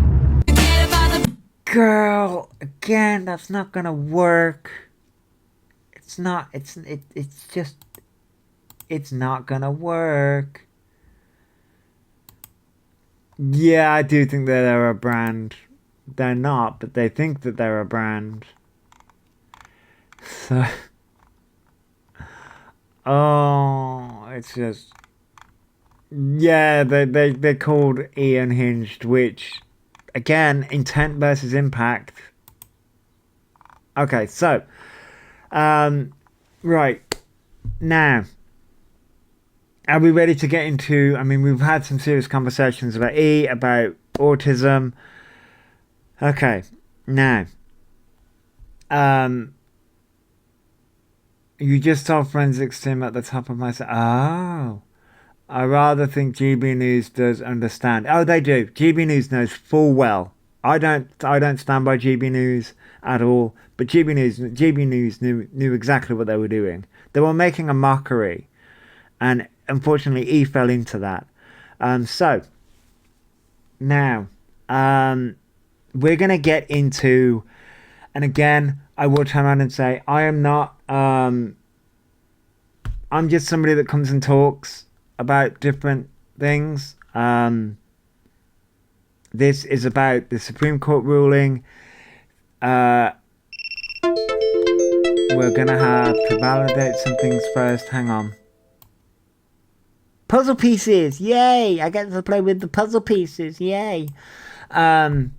Girl, again, that's not gonna work. It's not. It's not gonna work. Yeah, I do think that they're a brand. They're not, but they think that they're a brand. So, oh, it's just, yeah, they're called E Unhinged, which, again, intent versus impact. Okay, so, right, now, are we ready to get into, I mean, we've had some serious conversations about E, about autism. Okay, now, you just saw Forensics Tim at the top of my... Oh, I rather think GB News does understand. Oh, they do. GB News knows full well. I don't stand by GB News at all. But GB News knew exactly what they were doing. They were making a mockery, and unfortunately, E fell into that. So now, we're gonna get into, and again, I will turn around and say, I am not. I'm just somebody that comes and talks about different things. This is about the Supreme Court ruling. we're gonna have to validate some things first. Hang on. Puzzle pieces, yay! I get to play with the puzzle pieces, yay! And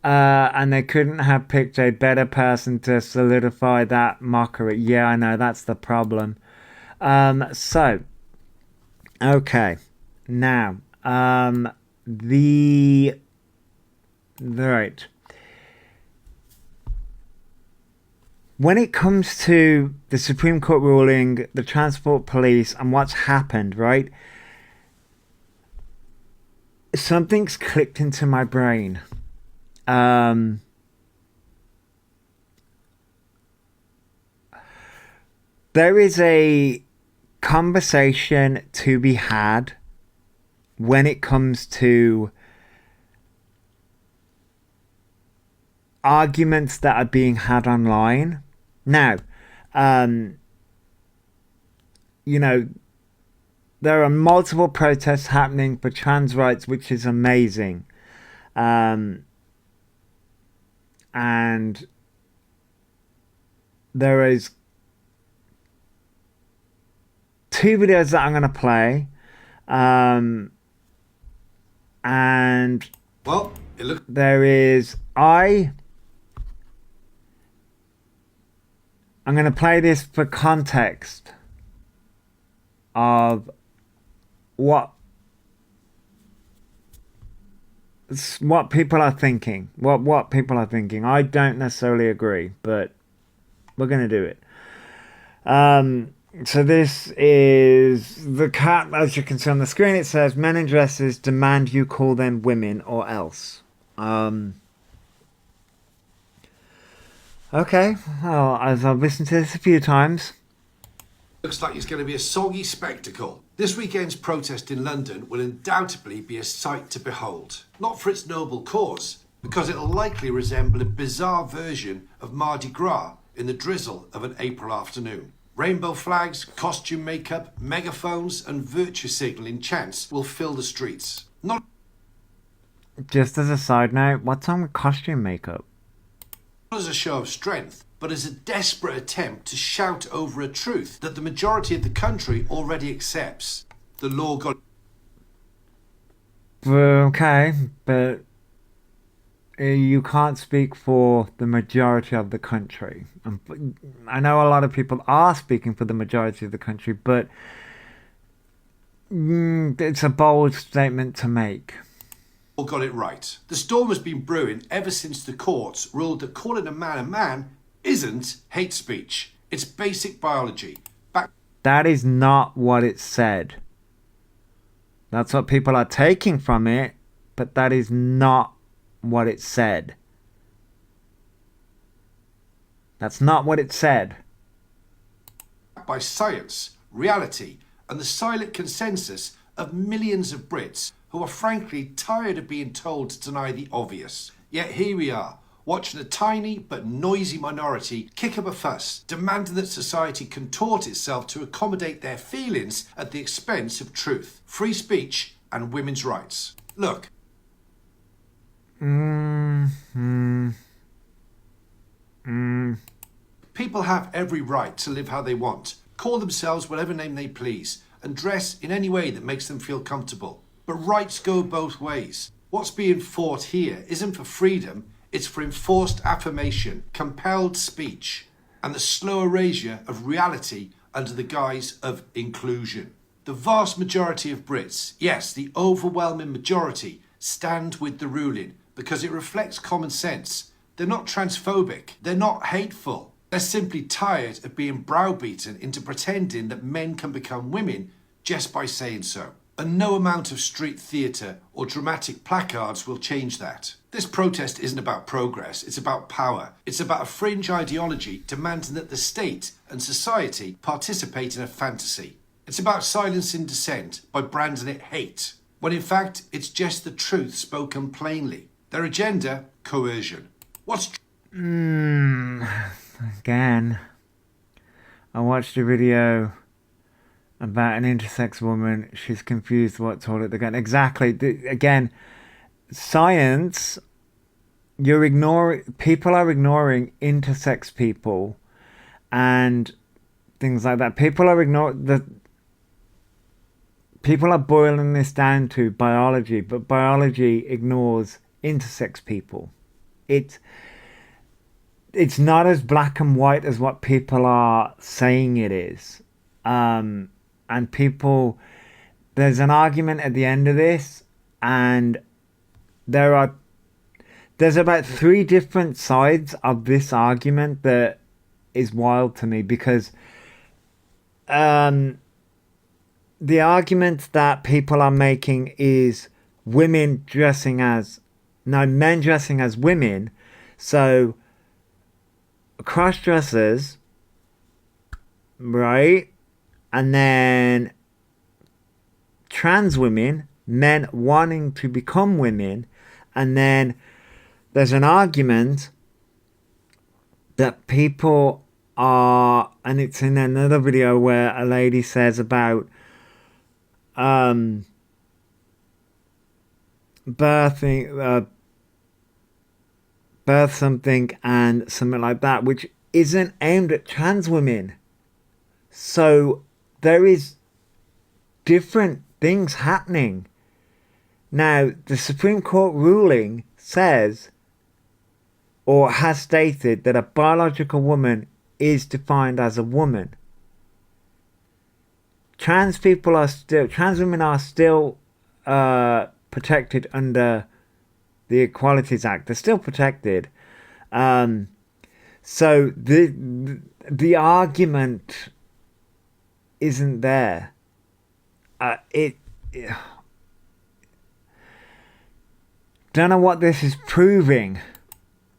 they couldn't have picked a better person to solidify that mockery. Yeah, I know, that's the problem. So, okay, now, right. When it comes to the Supreme Court ruling, the Transport Police, and what's happened, right? Something's clicked into my brain. There is a conversation to be had when it comes to arguments that are being had online. Now, you know, there are multiple protests happening for trans rights, which is amazing. And there is 2 videos that I'm going to play. And well, it looks there is I'm going to play this for context of what people are thinking. What people are thinking. I don't necessarily agree, but we're going to do it. So this is the cat, as you can see on the screen. It says, men in dresses demand you call them women or else. Okay, well, as I've listened to this a few times. looks like it's going to be a soggy spectacle. This weekend's protest in London will undoubtedly be a sight to behold. Not for its noble cause, because it'll likely resemble a bizarre version of Mardi Gras in the drizzle of an April afternoon. Rainbow flags, costume makeup, megaphones and virtue signalling chants will fill the streets. Not Just as a side note, what's on with costume makeup? as a show of strength, but as a desperate attempt to shout over a truth that the majority of the country already accepts. The law got... Okay, but you can't speak for the majority of the country. I know a lot of people are speaking for the majority of the country, but it's a bold statement to make. got it right. The storm has been brewing ever since the courts ruled that calling a man isn't hate speech. It's basic biology. That is not what it said. That's what people are taking from it, but that is not what it said. That's not what it said. By science, reality, and the silent consensus of millions of Brits who are frankly tired of being told to deny the obvious. Yet here we are, watching a tiny but noisy minority kick up a fuss, demanding that society contort itself to accommodate their feelings at the expense of truth, free speech, and women's rights. Look. People have every right to live how they want, call themselves whatever name they please, and dress in any way that makes them feel comfortable. But rights go both ways. What's being fought here isn't for freedom, it's for enforced affirmation, compelled speech, and the slow erasure of reality under the guise of inclusion. The vast majority of Brits, yes, the overwhelming majority, stand with the ruling because it reflects common sense. They're not transphobic, they're not hateful. They're simply tired of being browbeaten into pretending that men can become women just by saying so. And no amount of street theatre or dramatic placards will change that. This protest isn't about progress, it's about power. It's about a fringe ideology demanding that the state and society participate in a fantasy. It's about silencing dissent by branding it hate, when in fact it's just the truth spoken plainly. Their agenda, coercion. Again, I watched a video about an intersex woman. She's confused what toilet they're going. Exactly. Again, science, people are ignoring intersex people and things like that. People are boiling this down to biology, but biology ignores intersex people. It's not as black and white as what people are saying it is. And there's an argument at the end of this, and there's about 3 different sides of this argument that is wild to me, because the argument that people are making is men dressing as women. So cross-dressers, right? And then trans women, men wanting to become women. And then there's an argument that people are, and it's in another video where a lady says about birth something and something like that, which isn't aimed at trans women. So there is different things happening. Now, the Supreme Court ruling says, or has stated, that a biological woman is defined as a woman. Trans women are still protected under the Equalities Act. They're still protected. So the argument isn't there. Don't know what this is proving.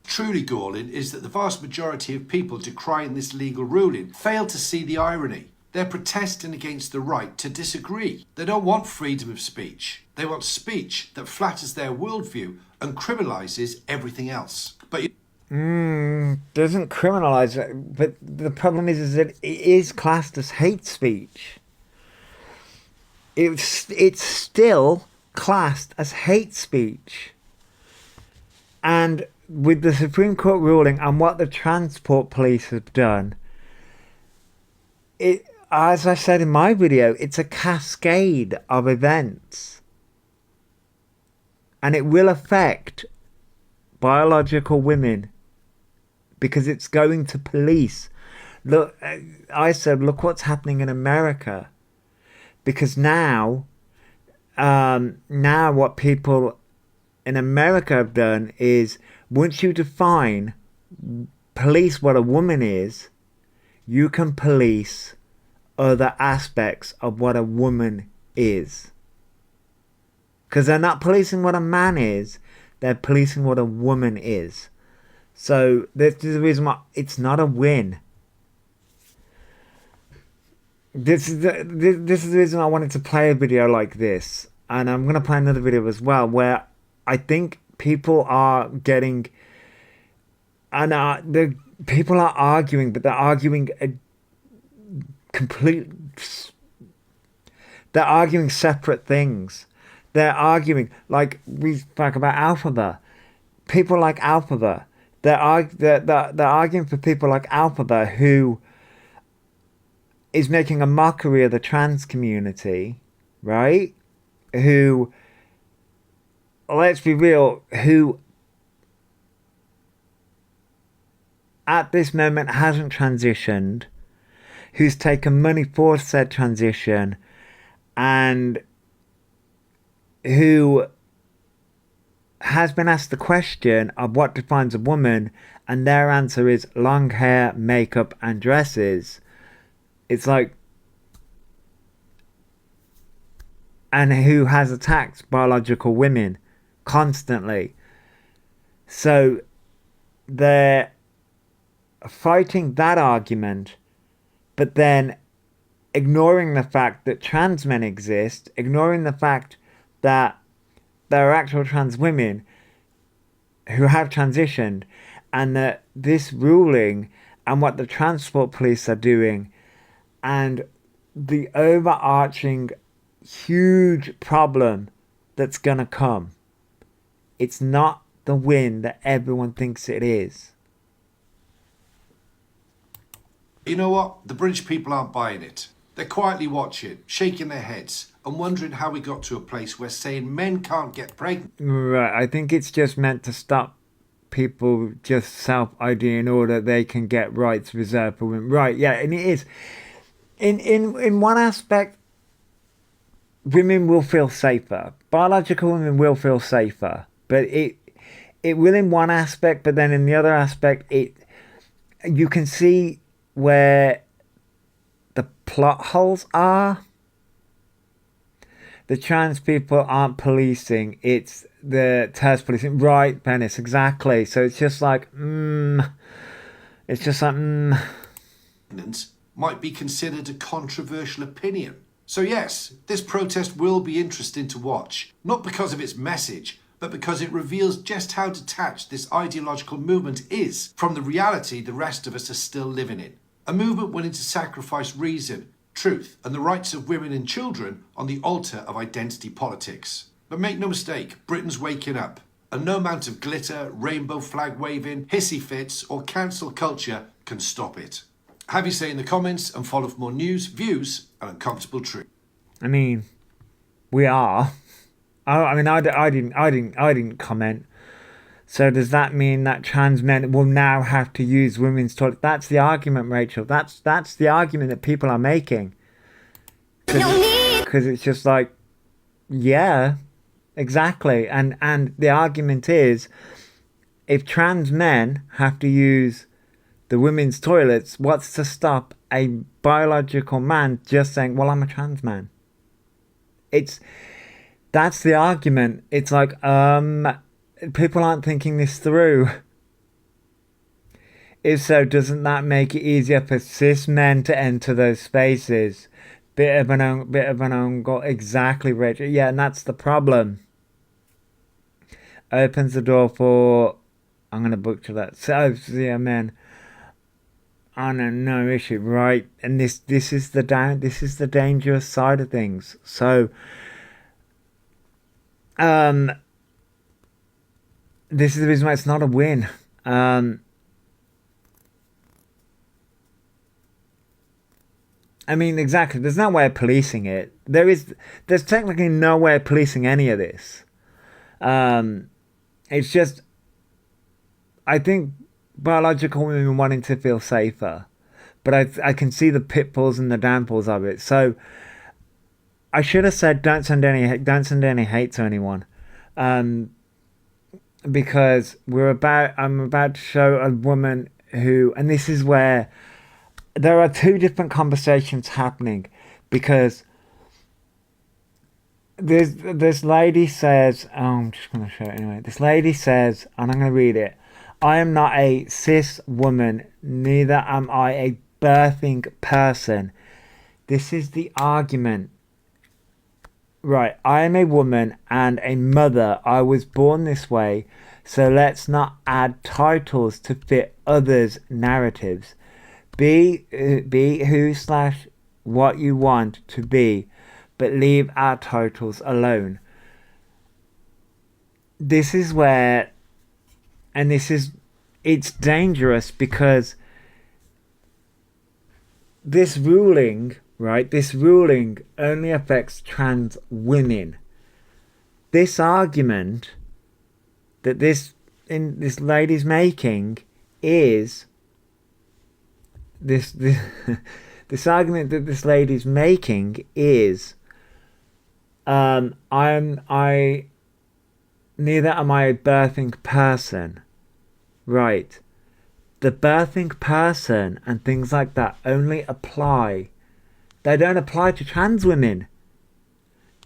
Truly galling is that the vast majority of people decrying this legal ruling fail to see the irony. They're protesting against the right to disagree. They don't want freedom of speech. They want speech that flatters their worldview and criminalises everything else. But Doesn't criminalise it, but the problem is that it is classed as hate speech. It's still classed as hate speech. And with the Supreme Court ruling and what the transport police have done, as I said in my video, it's a cascade of events. And it will affect biological women because it's going to police. Look, I said, look what's happening in America. Because now what people in America have done is, once you police what a woman is, you can police other aspects of what a woman is. Because they're not policing what a man is, they're policing what a woman is. So this is the reason why it's not a win. This is the reason I wanted to play a video like this. And I'm going to play another video as well, where I think people are getting... And people are arguing, but they're arguing they're arguing separate things. They're arguing, like we spoke about Alphaba. People like Alphaba. They're arguing for people like Alphaba, who is making a mockery of the trans community, right? Who, let's be real, who at this moment hasn't transitioned, who's taken money for said transition, and who has been asked the question of what defines a woman, and their answer is long hair, makeup, and dresses. It's like... And who has attacked biological women constantly. So they're fighting that argument, but then ignoring the fact that trans men exist, ignoring the fact that there are actual trans women who have transitioned, and that this ruling and what the transport police are doing, and the overarching huge problem that's gonna come. It's not the win that everyone thinks it is. You know what? The British people aren't buying it. They're quietly watching, shaking their heads, and wondering how we got to a place where saying men can't get pregnant Right, I think it's just meant to stop people just self-IDing order they can get rights reserved for women. Right, yeah, and it is. In one aspect, women will feel safer. Biological women will feel safer. But it will in one aspect, but then in the other aspect, you can see where the plot holes are. The trans people aren't policing, it's the test policing. Right, Venice, exactly. So it's just like, might be considered a controversial opinion. So yes, this protest will be interesting to watch, not because of its message, but because it reveals just how detached this ideological movement is from the reality the rest of us are still living in. A movement willing to sacrifice reason, truth, and the rights of women and children on the altar of identity politics. But make no mistake, Britain's waking up, and no amount of glitter, rainbow flag waving, hissy fits, or cancel culture can stop it. Have your say in the comments and follow for more news, views, and uncomfortable truth. I mean, we are. I didn't comment. So does that mean that trans men will now have to use women's toilets? That's the argument, Rachel. That's the argument that people are making. Because it's just like, yeah, exactly. And the argument is, if trans men have to use the women's toilets, what's to stop a biological man just saying, well, I'm a trans man? That's the argument. It's like, people aren't thinking this through. If so, doesn't that make it easier for cis men to enter those spaces? Bit of an own goal. Exactly, Rachel. Yeah, and that's the problem. Opens the door for, I'm going to butcher that. So, yeah, men. Oh no issue, right? And this is the dangerous side of things. So, this is the reason why it's not a win. I mean, exactly. There's no way of policing it. There's technically no way of policing any of this. It's just, I think biological women wanting to feel safer, but I can see the pitfalls and the downfalls of it. So I should have said don't send any hate to anyone, because I'm about to show a woman who, and this is where there are two different conversations happening, because this lady says, I'm just going to show it anyway. This lady says, and I'm going to read it: I am not a cis woman, neither am I a birthing person. This is the argument. Right, I am a woman and a mother. I was born this way, so let's not add titles to fit others' narratives. Be who/what you want to be, but leave our titles alone. This is where, and it's dangerous, because this ruling only affects trans women. This argument that this lady's making is this argument that this lady's making is, neither am I a birthing person. Right. The birthing person and things like that only apply. They don't apply to trans women.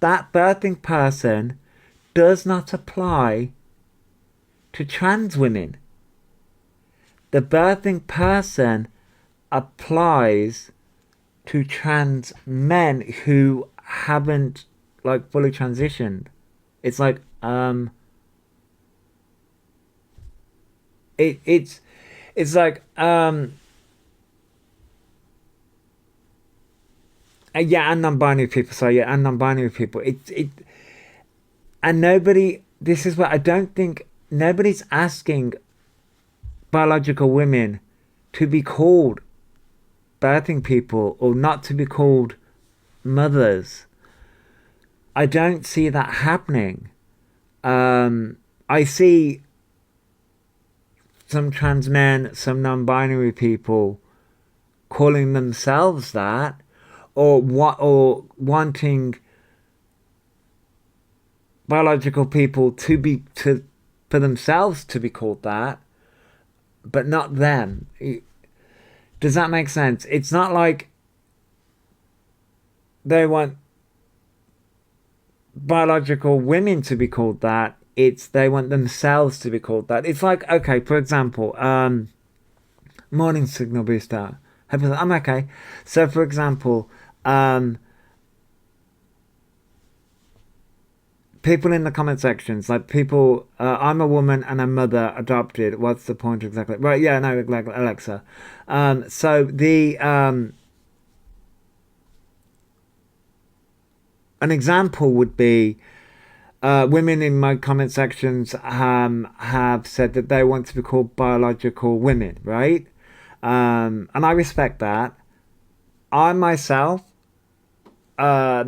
That birthing person does not apply to trans women. The birthing person applies to trans men who haven't fully transitioned. It's like it's like and non-binary people. So and non-binary people. And nobody. This is what I don't think nobody's asking biological women to be called birthing people or not to be called mothers. I don't see that happening. I see some trans men, some non-binary people calling themselves that, or wanting biological people for themselves to be called that, but not them. Does that make sense? It's not like they want biological women to be called that. It's they want themselves to be called that. It's like, okay, for example, morning signal booster. I'm okay. So, for example, people in the comment sections, like people, I'm a woman and a mother adopted. What's the point exactly? Right, yeah, no, like Alexa. So an example would be women in my comment sections have said that they want to be called biological women, right? And I respect that. I myself, I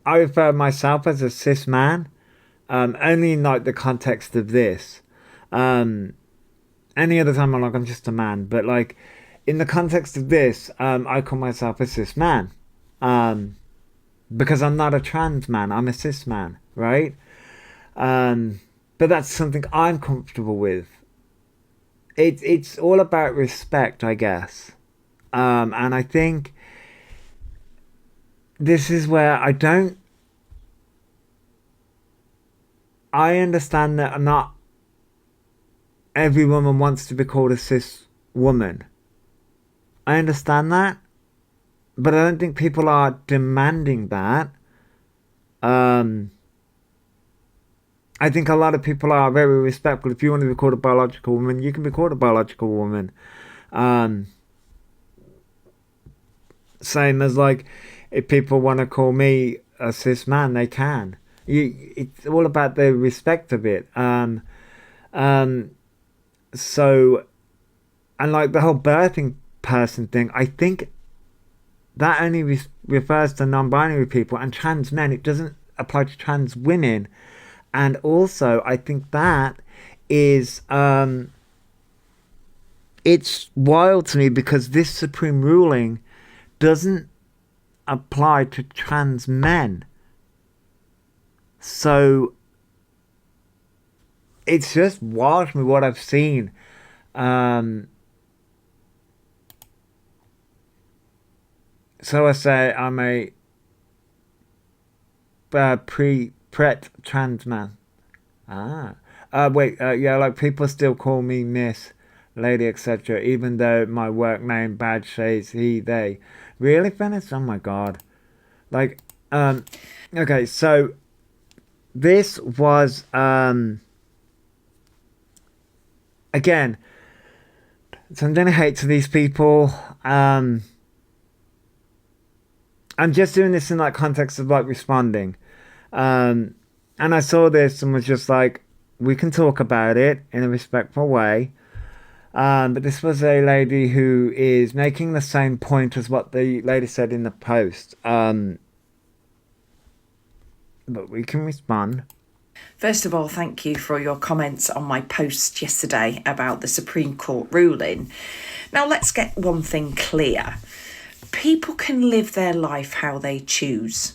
refer myself as a cis man, only in like the context of this. Any other time I'm just a man, but like in the context of this, I call myself a cis man, because I'm not a trans man. I'm a cis man, right? But that's something I'm comfortable with. It's all about respect, I guess, and I think this is where I understand that not every woman wants to be called a cis woman. I understand that, but I don't think people are demanding that. I think a lot of people are very respectful. If you want to be called a biological woman, you can be called a biological woman. Same as like, if people want to call me a cis man, they can. It's all about the respect of it. So, and like the whole birthing person thing, I think that only refers to non-binary people and trans men. It doesn't apply to trans women. And also, I think that is, it's wild to me because this supreme ruling doesn't apply to trans men. So, it's just wild to me what I've seen. So I say I'm a pret trans man. Yeah, like people still call me Miss, Lady, etc. Even though my work name badge says he, they. Really, Venice? Oh my god. Like, okay, so this was again, something I hate to these people. I'm just doing this in like context of like responding. And I saw this and was just like, we can talk about it in a respectful way. But this was a lady who is making the same point as what the lady said in the post. But we can respond. First of all, thank you for your comments on my post yesterday about the Supreme Court ruling. Now, let's get one thing clear. People can live their life how they choose.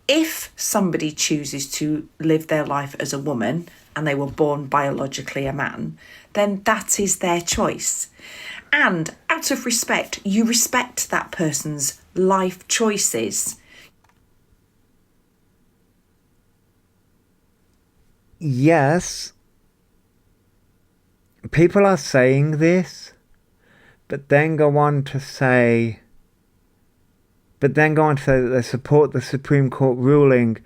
If somebody chooses to live their life as a woman and they were born biologically a man, then that is their choice. And out of respect, you respect that person's life choices. Yes, people are saying this, but then go on to say that they support the Supreme Court ruling,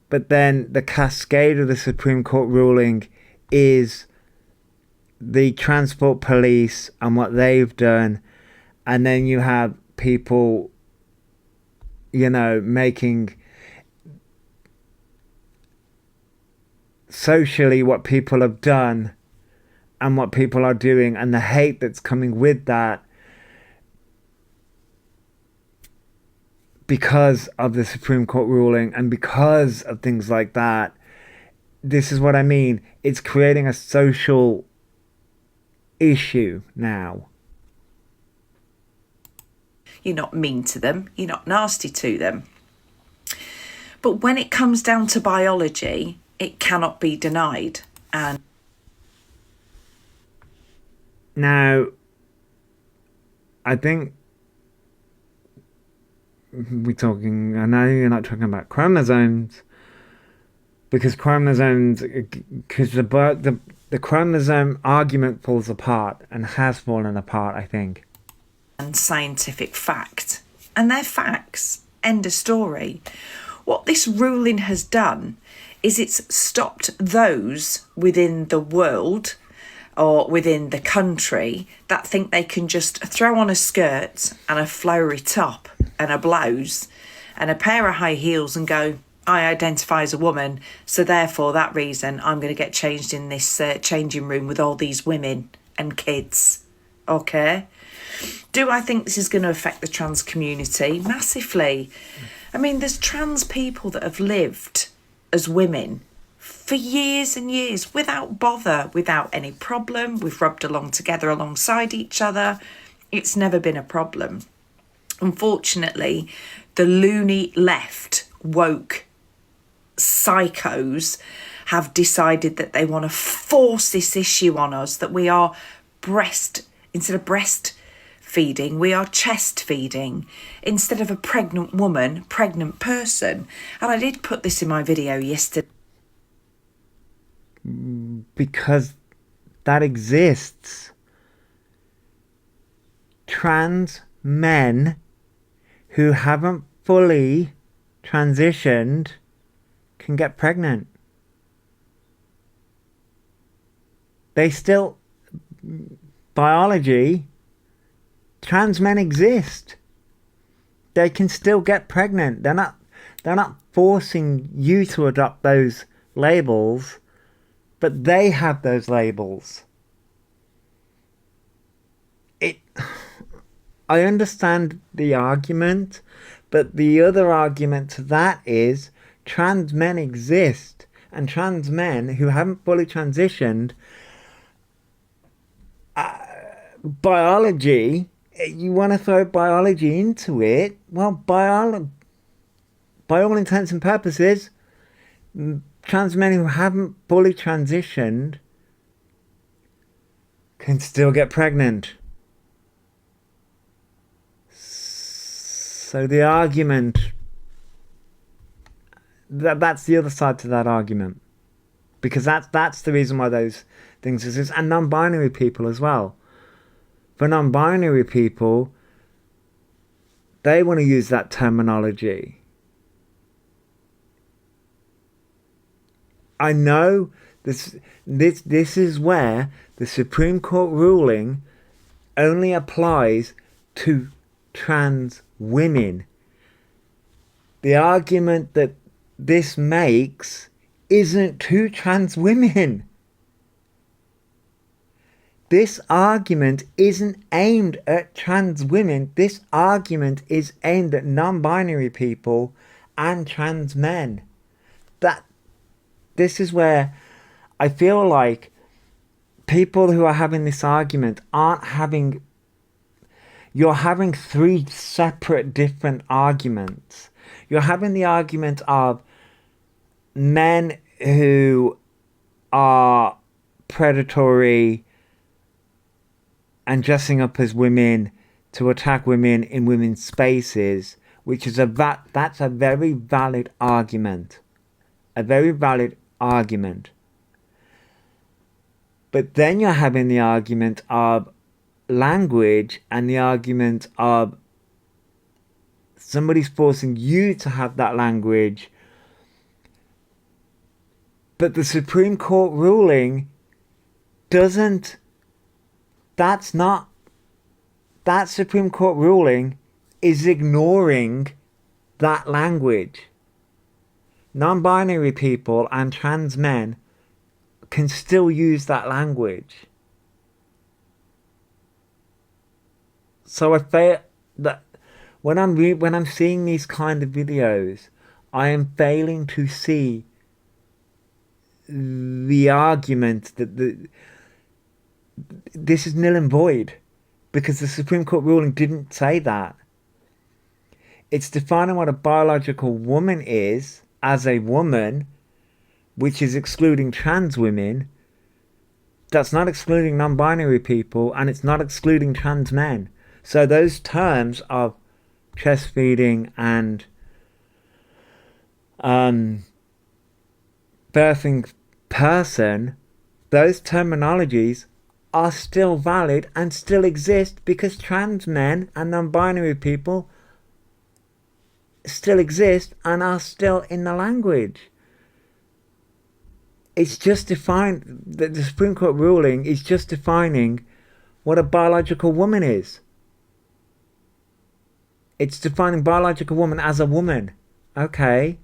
but then the cascade of the Supreme Court ruling is the transport police and what they've done, and then you have people, making socially what people have done and what people are doing and the hate that's coming with that because of the Supreme Court ruling and because of things like that. This is what I mean. It's creating a social issue now. You're not mean to them. You're not nasty to them. But when it comes down to biology, it cannot be denied. And now, I think we're talking, I know you're not talking about chromosomes, because the chromosome argument falls apart and has fallen apart, I think. And scientific fact. And they're facts. End of story. What this ruling has done is it's stopped those within the world or within the country that think they can just throw on a skirt and a flowery top and a blouse and a pair of high heels and go, I identify as a woman, so therefore that reason I'm going to get changed in this changing room with all these women and kids. Okay? Do I think this is going to affect the trans community? Massively. I mean, there's trans people that have lived as women for years and years without bother, without any problem. We've rubbed along together alongside each other. It's never been a problem. Unfortunately, the loony left, woke psychos have decided that they want to force this issue on us, that we are instead of breastfeeding, we are chest feeding. Instead of a pregnant woman, pregnant person. And I did put this in my video yesterday. Because that exists. Trans men who haven't fully transitioned can get pregnant. They still, biology, trans men exist. They can still get pregnant. They're not forcing you to adopt those labels, but they have those labels. I understand the argument, but the other argument to that is trans men exist, and trans men who haven't fully transitioned, biology, you want to throw biology into it, well, by all intents and purposes, trans men who haven't fully transitioned can still get pregnant. So the argument, that's the other side to that argument. Because that's the reason why those things exist. And non-binary people as well. For non-binary people, they want to use that terminology. I know this is where the Supreme Court ruling only applies to trans women. The argument that this makes isn't to trans women. This argument isn't aimed at trans women. This argument is aimed at non-binary people and trans men. This is where I feel like people who are having this argument aren't having... You're having three separate different arguments. You're having the argument of men who are predatory and dressing up as women to attack women in women's spaces, which is that's a very valid argument. A very valid argument. But then you're having the argument of language and the argument of somebody's forcing you to have that language. But the Supreme Court ruling doesn't... That Supreme Court ruling is ignoring that language. Non-binary people and trans men can still use that language. So I feel that when I'm seeing these kind of videos, I am failing to see the argument that this is nil and void, because the Supreme Court ruling didn't say that. It's defining what a biological woman is as a woman, which is excluding trans women. That's not excluding non-binary people, and it's not excluding trans men. So those terms of chest feeding and birthing person, those terminologies are still valid and still exist, because trans men and non-binary people still exist and are still in the language. It's just defined, that the Supreme Court ruling is just defining what a biological woman is. It's defining biological woman as a woman. Okay.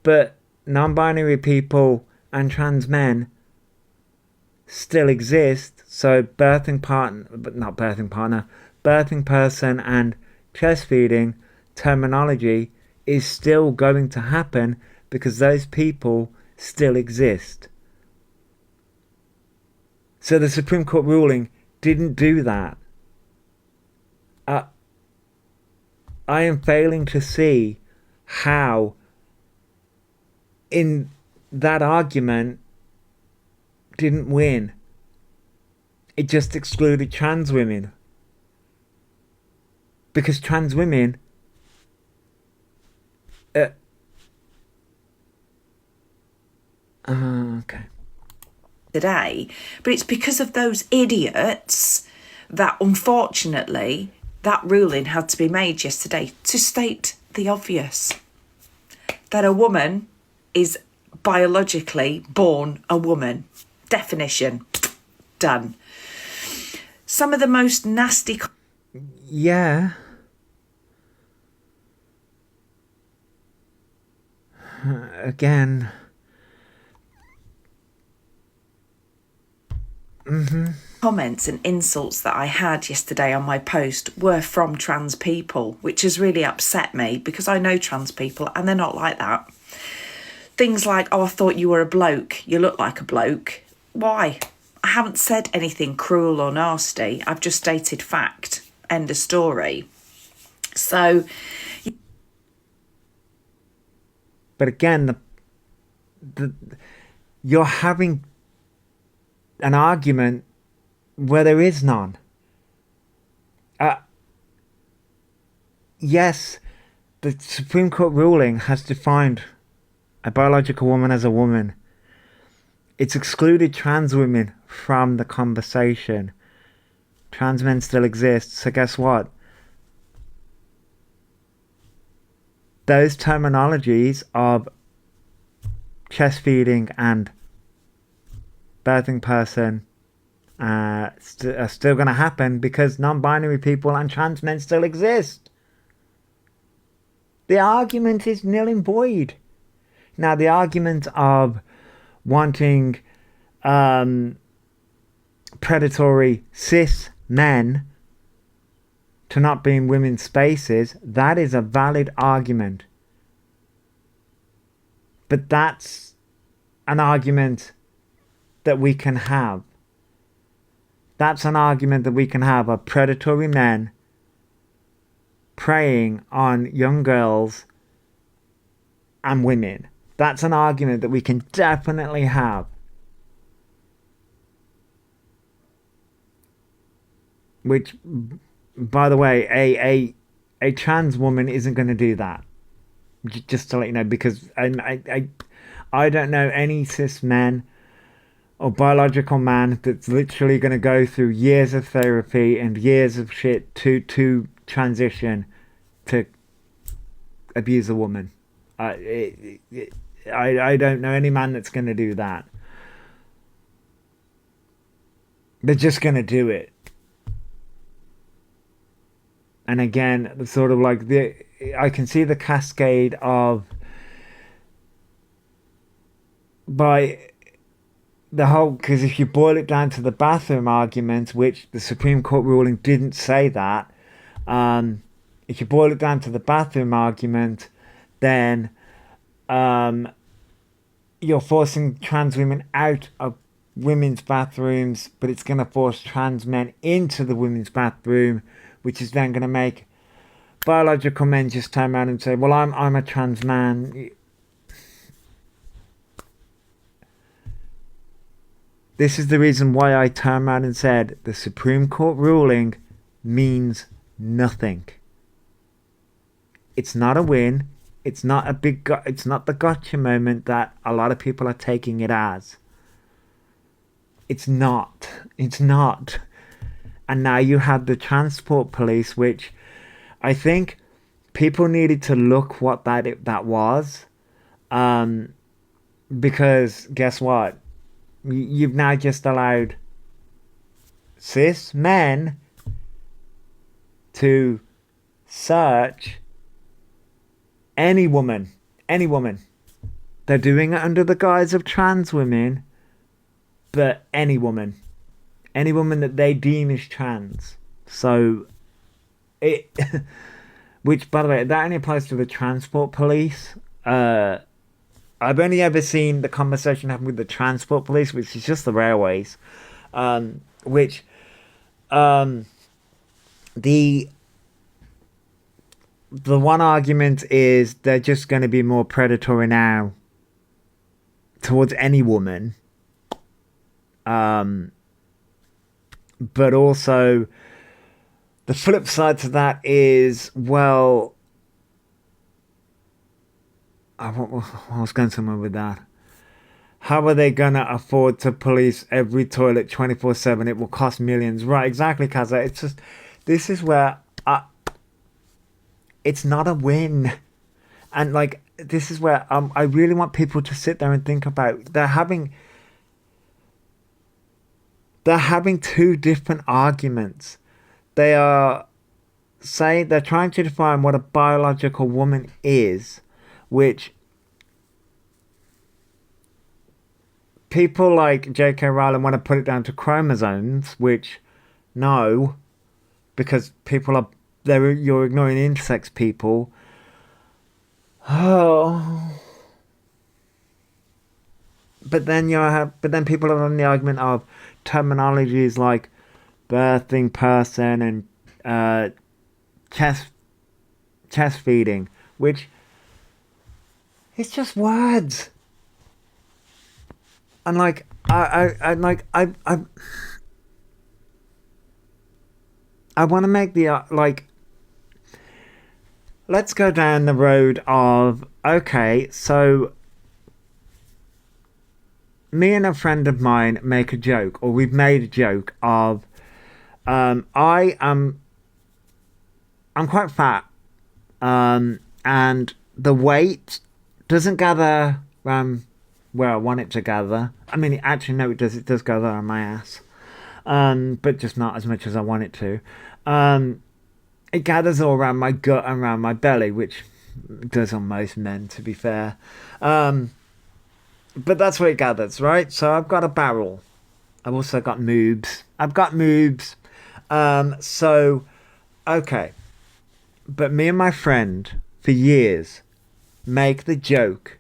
But non-binary people and trans men still exist. So birthing person and chest feeding terminology is still going to happen, because those people still exist. So the Supreme Court ruling didn't do that. I am failing to see how in that argument didn't win. It just excluded trans women, because trans women okay. Today, but it's because of those idiots that unfortunately that ruling had to be made yesterday, to state the obvious, that a woman is biologically born a woman. Definition done. Some of the most nasty Yeah. Again. comments and insults that I had yesterday on my post were from trans people, which has really upset me, because I know trans people and they're not like that. Things like, oh, I thought you were a bloke, you look like a bloke. Why? I haven't said anything cruel or nasty. I've just stated fact. End of story. So, but again, you're having an argument where there is none. Yes, the Supreme Court ruling has defined a biological woman as a woman. It's excluded trans women from the conversation. Trans men still exist, so guess what? Those terminologies of chest feeding and birthing person are still going to happen, because non-binary people and trans men still exist. The argument is nil and void. Now, the argument of wanting predatory cis men to not be in women's spaces, that is a valid argument. But that's an argument that we can have. That's an argument that we can have, of predatory men preying on young girls and women. That's an argument that we can definitely have. Which, by the way, a trans woman isn't going to do that. Just to let you know, because I don't know any cis men or biological man that's literally going to go through years of therapy and years of shit to transition to abuse a woman. I don't know any man that's going to do that. They're just going to do it. And again, sort of like I can see the cascade of by the whole, because if you boil it down to the bathroom argument, which the Supreme Court ruling didn't say that, if you boil it down to the bathroom argument, then you're forcing trans women out of women's bathrooms, but it's going to force trans men into the women's bathroom, which is then going to make biological men just turn around and say, well, I'm a trans man. This is the reason why I turned around and said the Supreme Court ruling means nothing. It's not a win. It's not a big. It's not the gotcha moment that a lot of people are taking it as. It's not. It's not. And now you have the transport police, which I think people needed to look what that was, because guess what? You've now just allowed cis men to search any woman. They're doing it under the guise of trans women, but any woman that they deem is trans. So it, which by the way, that only applies to the transport police. I've only ever seen the conversation happen with the transport police, which is just the railways, which the one argument is they're just going to be more predatory now towards any woman, but also the flip side to that is, well, I was going somewhere with that. How are they going to afford to police every toilet 24/7? It will cost millions. Right, exactly, Kaza. It's just, this is where it's not a win. And like, this is where I really want people to sit there and think about, they're having two different arguments. They are saying, they're trying to define what a biological woman is, which people like J.K. Rowling want to put it down to chromosomes, which no, because you're ignoring intersex people. Oh, but then people are on the argument of terminologies like birthing person and chest feeding, which it's just words. And like I want to make the like, let's go down the road of, okay, so me and a friend of mine make a joke, or we've made a joke of, I'm quite fat, and the weight doesn't gather where I want it to gather. I mean, actually, no, it does gather on my ass, but just not as much as I want it to. It gathers all around my gut and around my belly, which it does on most men, to be fair. But that's where it gathers, right? So I've got a barrel. I've also got moobs. So, okay. But me and my friend, for years, make the joke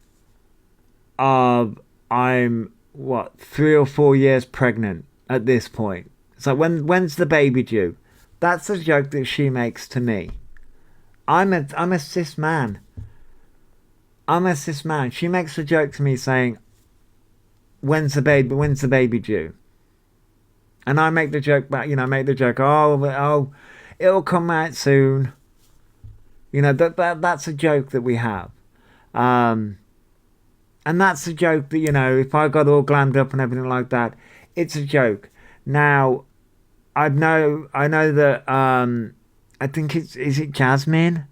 of, I'm, 3 or 4 years pregnant at this point. It's like, when's the baby due? That's a joke that she makes to me. I'm a cis man. She makes a joke to me saying, when's the baby due? And I make the joke back, oh, it'll come out soon. That's a joke that we have. And that's a joke that, if I got all glammed up and everything like that, it's a joke. Now, I know that, I think is it Jasmine?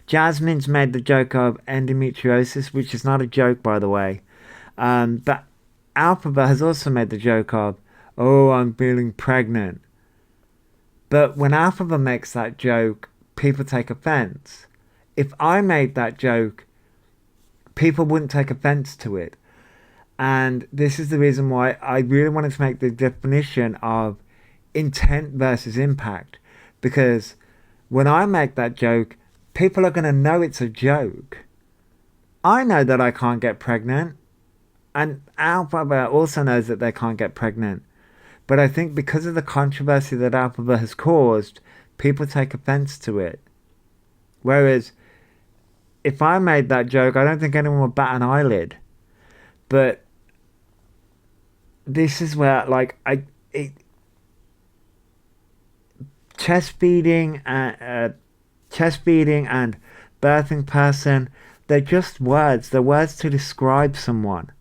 Jasmine's made the joke of endometriosis, which is not a joke, by the way. But Alphaba has also made the joke of, oh, I'm feeling pregnant. But when Alphaba makes that joke, people take offense. If I made that joke, people wouldn't take offense to it. And this is the reason why I really wanted to make the definition of intent versus impact. Because when I make that joke, people are going to know it's a joke. I know that I can't get pregnant. And Alphabet also knows that they can't get pregnant. But I think because of the controversy that Alphabet has caused, people take offense to it. Whereas, if I made that joke, I don't think anyone would bat an eyelid. But this is where, like, chest feeding and birthing person, they're just words. They're words to describe someone.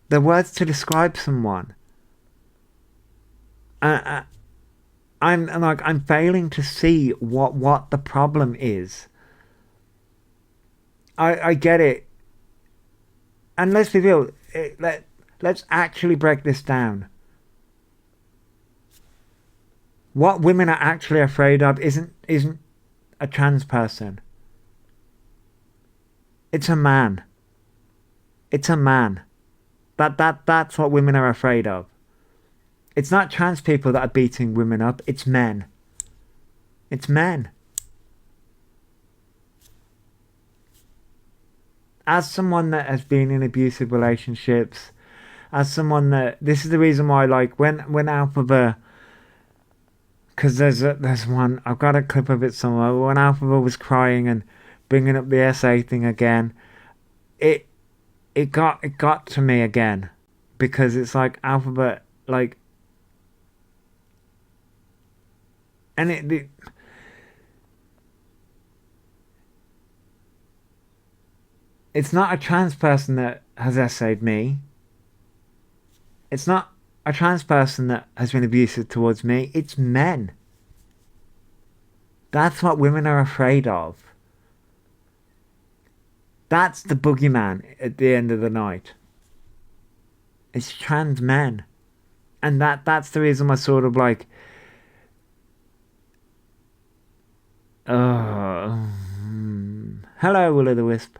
They're words to describe someone. I'm failing to see what the problem is. I get it. And let's be real. Let's actually break this down. What women are actually afraid of isn't a trans person. It's a man. It's a man. That's what women are afraid of. It's not trans people that are beating women up. It's men. It's men. As someone that has been in abusive relationships, as someone that, this is the reason why, like, when Alphaba, because there's one, I've got a clip of it somewhere, when Alphaba was crying and bringing up the SA thing again, it got to me again, because it's like Alphabet, like, and it's not a trans person that has essayed me. It's not a trans person that has been abusive towards me. It's men. That's what women are afraid of. That's the boogeyman at the end of the night. It's trans men. And that's the reason I sort of like... Hello, Will-o'-the-Wisp.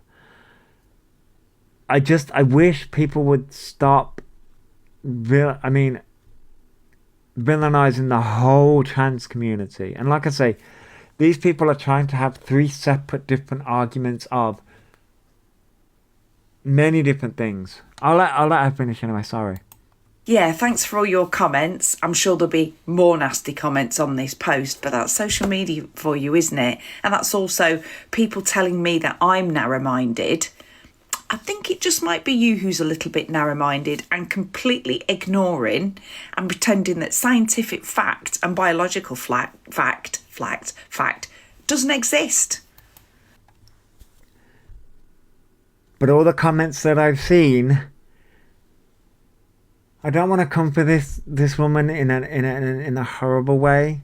I wish people would stop villainizing the whole trans community. And like I say, these people are trying to have 3 separate different arguments of many different things. I'll let her finish anyway, sorry. Yeah, thanks for all your comments. I'm sure there'll be more nasty comments on this post, but that's social media for you, isn't it? And that's also people telling me that I'm narrow-minded. I think it just might be you who's a little bit narrow-minded and completely ignoring and pretending that scientific fact and biological fact doesn't exist. But all the comments that I've seen, I don't want to come for this woman in a horrible way.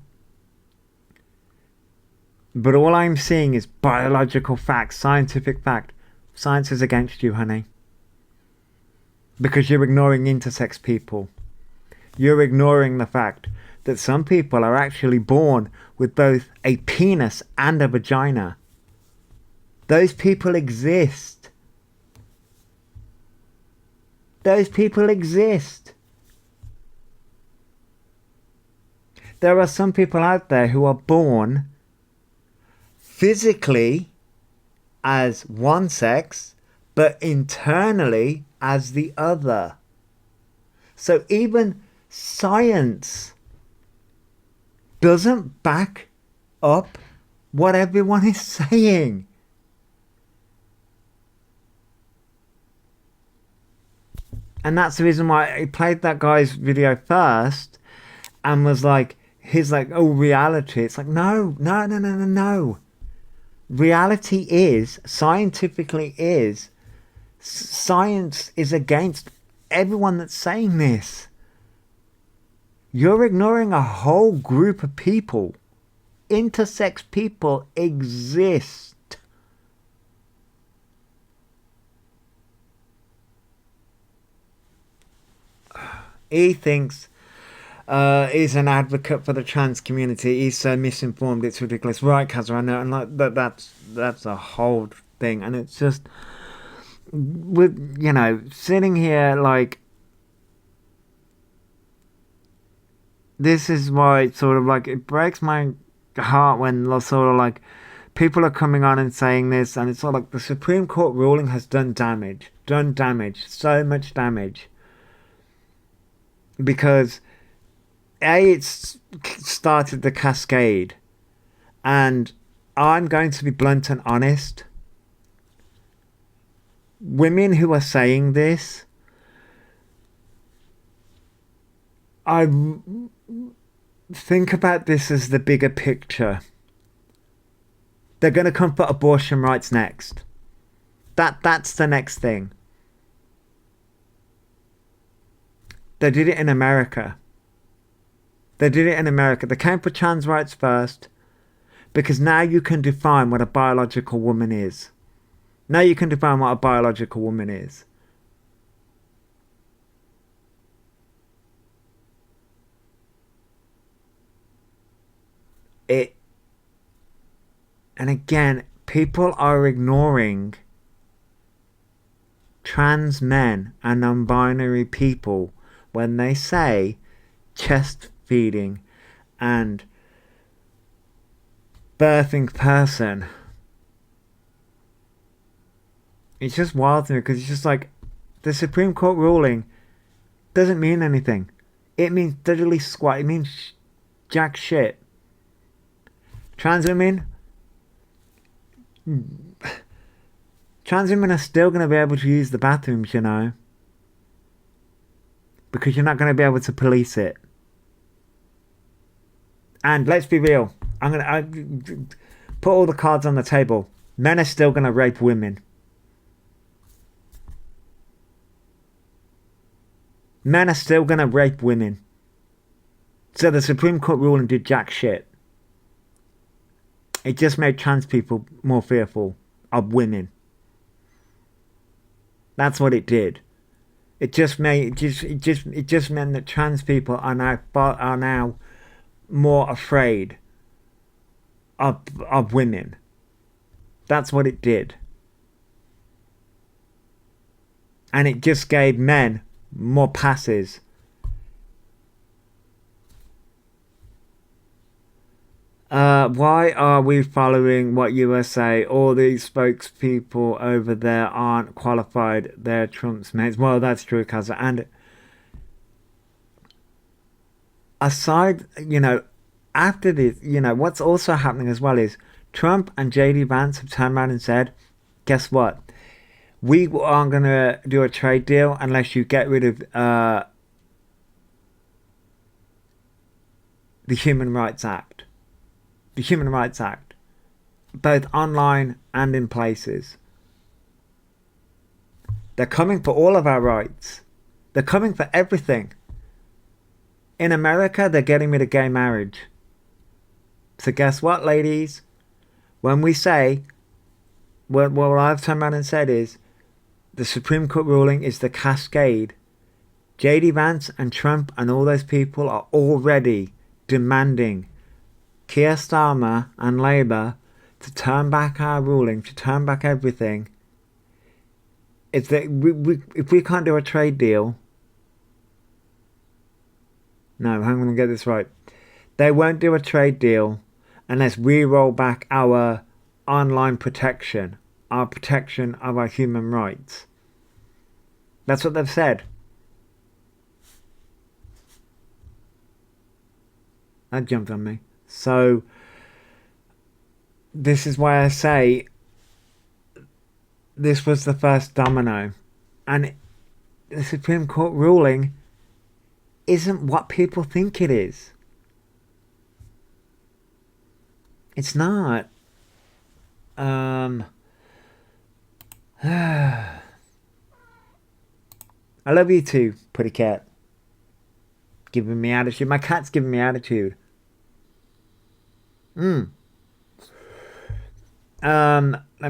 But all I'm seeing is biological fact, scientific fact. Science is against you, honey. Because you're ignoring intersex people. You're ignoring the fact that some people are actually born with both a penis and a vagina. Those people exist. Those people exist. There are some people out there who are born physically as one sex, but internally as the other. So even science doesn't back up what everyone is saying. And that's the reason why I played that guy's video first and was like, he's like, oh, reality. It's like, no. Reality is, scientifically is, science is against everyone that's saying this. You're ignoring a whole group of people. Intersex people exist. He thinks he's an advocate for the trans community. He's so misinformed, it's ridiculous. Right, Kazra, I know, and like that's a whole thing thing, and it's just with sitting here like this is why it's sort of like it breaks my heart when sort of like people are coming on and saying this, and it's sort of like the Supreme Court ruling has done damage, so much damage, because it's started the cascade, and I'm going to be blunt and honest. Women who are saying this, I think about this as the bigger picture. They're going to come for abortion rights next. That's the next thing. They did it in America. They came for trans rights first, because now you can define what a biological woman is. And again, people are ignoring trans men and non-binary people when they say chest feeding and birthing person. It's just wild to me, because it's just like the Supreme Court ruling doesn't mean anything. It means diddly squat. It means jack shit. Trans women are still going to be able to use the bathrooms, because you're not going to be able to police it. And let's be real, I put all the cards on the table. Men are still going to rape women. So the Supreme Court ruling did jack shit. It just made trans people more fearful of women. That's what it did. It just meant that trans people are now more afraid of women. That's what it did. And it just gave men more passes. Why are we following what USA? All these spokespeople over there aren't qualified. They're Trump's mates. Well, that's true, Kaza. And aside, after this, what's also happening as well is Trump and JD Vance have turned around and said, guess what? We aren't going to do a trade deal unless you get rid of the Human Rights Act. The Human Rights Act, both online and in places. They're coming for all of our rights. They're coming for everything. In America, they're getting rid of gay marriage. So guess what, ladies? When we say, what I've turned around and said is, the Supreme Court ruling is the cascade. JD Vance and Trump and all those people are already demanding Keir Starmer and Labour to turn back our ruling, to turn back everything. If we can't do a trade deal, no, I'm going to get this right. They won't do a trade deal unless we roll back our online protection, our protection of our human rights. That's what they've said. That jumped on me. So, this is why I say this was the first domino. And the Supreme Court ruling isn't what people think it is. It's not. I love you too, Pretty Cat. Giving me attitude. My cat's giving me attitude. Let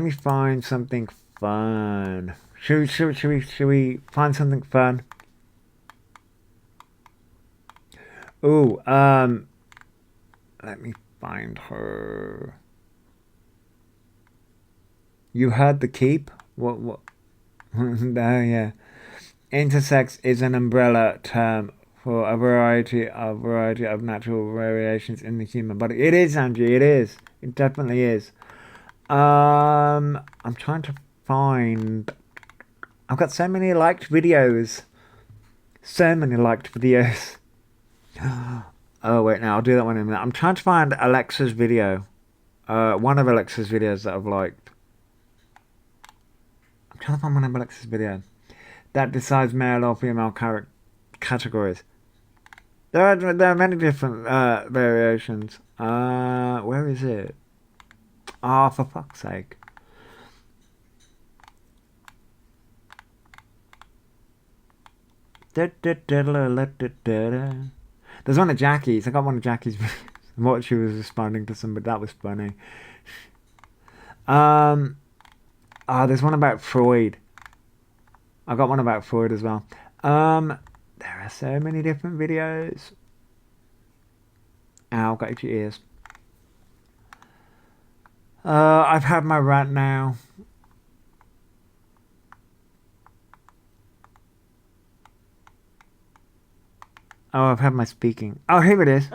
me find something fun. Should we find something fun? Ooh, let me find her. You heard the keep? What? No, yeah. Intersex is an umbrella term for a variety of natural variations in the human body. It is, Angie. It is. It definitely is. I'm trying to find. I've got so many liked videos. So many liked videos. Oh wait, now I'll do that one in a minute. I'm trying to find Alexa's video. One of Alexa's videos that I've liked. I'm trying to find one of Alexa's video that decides male or female categories. There are many different variations. Where is it? Oh, for fuck's sake. There's one of Jackie's. I got one of Jackie's videos. What she was responding to somebody. That was funny. There's one about Freud. I got one about Freud as well. There are so many different videos. Ow, got itchy ears. I've had my rant now. Oh, I've had my speaking. Oh, here it is.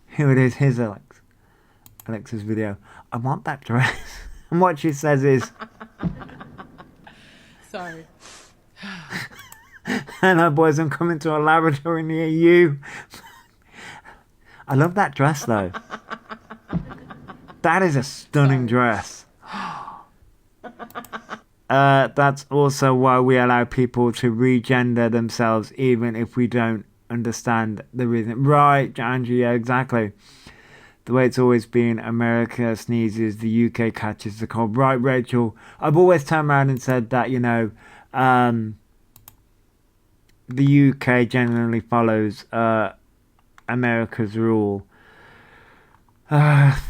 Here it is. Here's Alexa's video. I want that dress. And what she says is... Sorry. Hello, boys. I'm coming to a laboratory near you. I love that dress, though. That is a stunning dress. That's also why we allow people to regender themselves even if we don't understand the reason. Right, Angie, yeah, exactly. The way it's always been, America sneezes, the UK catches the cold. Right, Rachel. I've always turned around and said that, you know, the UK generally follows America's rule.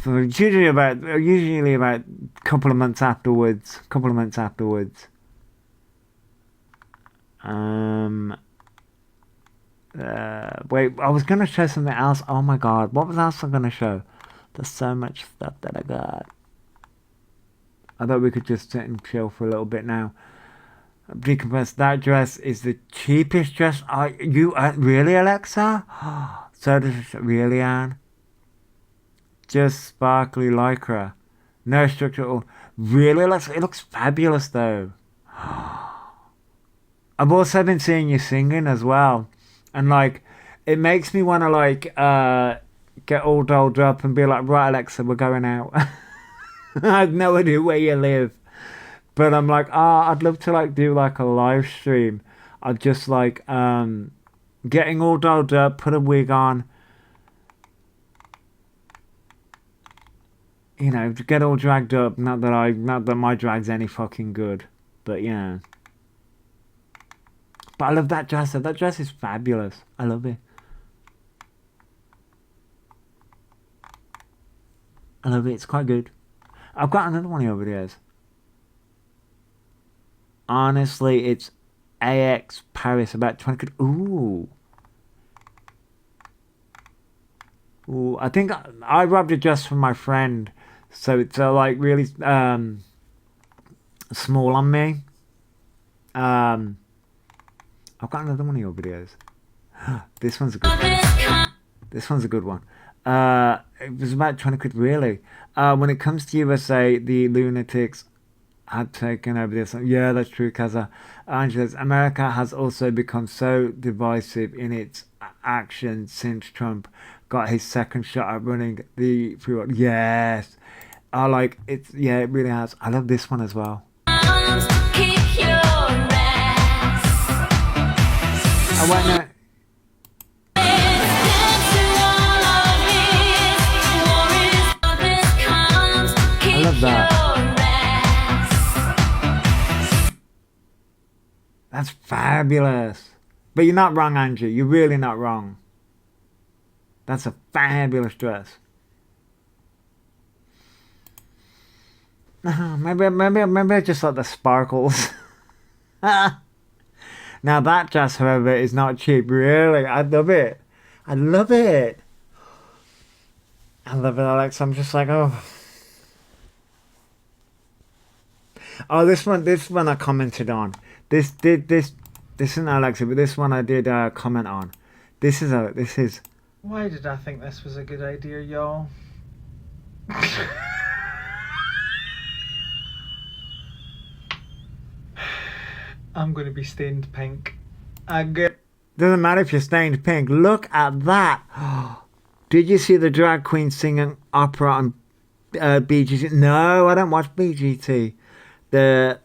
Usually about a couple of months afterwards. Wait, I was gonna show something else. Oh my god, what was else I gonna show? There's so much stuff that I got. I thought we could just sit and chill for a little bit now. Decompress. That dress is the cheapest dress. Really, Alexa? So does really, Anne? Just sparkly lycra. No structure at all. Really? It looks fabulous though. I've also been seeing you singing as well. And like, it makes me want to like get all dolled up and be like, right Alexa, we're going out. I have no idea where you live. But I'm like, I'd love to like do like a live stream. I'd just like getting all dolled up, put a wig on. You know, to get all dragged up. Not that my drag's any fucking good, but yeah. But I love that dress. That dress is fabulous. I love it. I love it. It's quite good. I've got another one of your videos. Honestly, it's AX Paris about 20. Ooh. Ooh. I think I robbed a dress from my friend. So it's like really small on me. I've got another one of your videos. This one's a good one. This one's a good one. It was about 20 quid, really. When it comes to USA, the lunatics had taken over this. Yeah, that's true, Kaza. Angela says, America has also become so divisive in its actions since Trump got his second shot at running the free world. Yes. I like it. Yeah, it really has. I love this one as well. I went no. I love that. That's fabulous. But you're not wrong, Angie. You're really not wrong. That's a fabulous dress. Maybe I just like the sparkles. Now that dress, however, is not cheap. Really, I love it. I love it. I love it, Alex. I'm just like, oh. Oh, this one I commented on. This isn't Alexa, but this one I did comment on. This is. Why did I think this was a good idea, y'all? I'm gonna be stained pink. Doesn't matter if you're stained pink. Look at that. Did you see the drag queen singing opera on BGT? No, I don't watch BGT. The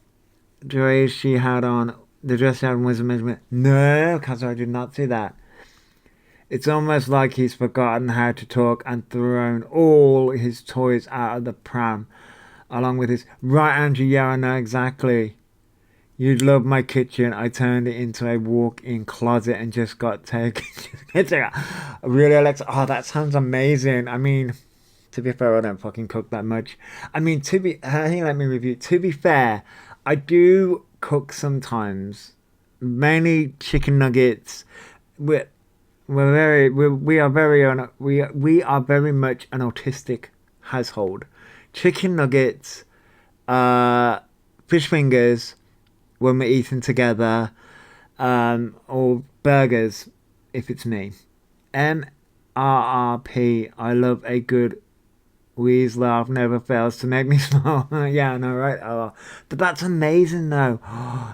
dress she had on, the dress she had on was a measurement. No, because I did not see that. It's almost like he's forgotten how to talk and thrown all his toys out of the pram, along with his. Right, Andrew, yeah, I know exactly. You'd love my kitchen. I turned it into a walk-in closet and just got taken. Really, Alexa? Oh, that sounds amazing. I mean, to be fair, I don't fucking cook that much. I mean, let me review. To be fair, I do cook sometimes. Mainly chicken nuggets. We are very much an autistic household. Chicken nuggets, fish fingers when we're eating together, or burgers if it's me. MRRP, I love a good wheeze laugh, never fails to make me smile. Yeah, I know, right? Oh, but that's amazing though.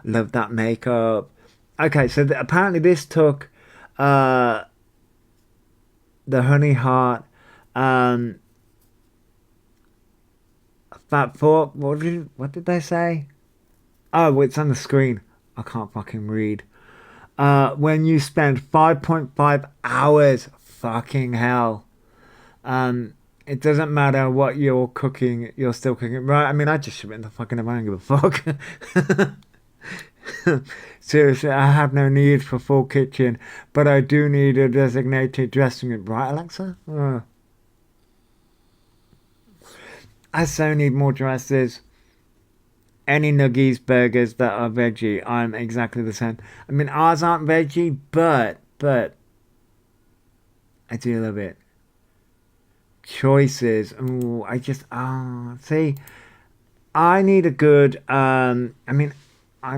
Love that makeup. Okay, so apparently this took the honey heart, fat fork. What did they say? Oh, it's on the screen. I can't fucking read. When you spend 5.5 hours, fucking hell. It doesn't matter what you're cooking, you're still cooking. Right, I mean, I just shove it in the fucking oven, I don't give a fuck. Seriously, I have no need for full kitchen, but I do need a designated dressing room. Right, Alexa? I so need more dresses. Any nuggies, burgers that are veggie, I'm exactly the same. I mean, ours aren't veggie, but I do love it. Choices. Ooh, see, I need a good. I mean, I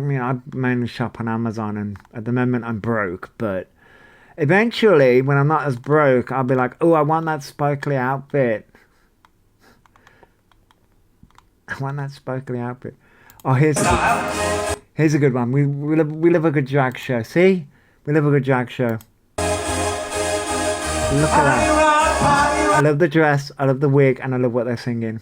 mainly shop on Amazon, and at the moment I'm broke. But eventually, when I'm not as broke, I'll be like, oh, I want that sparkly outfit. I want that sparkly outfit. Oh, here's a good one. We love a good drag show. See? We love a good drag show. Look at that. I love the dress, I love the wig, and I love what they're singing.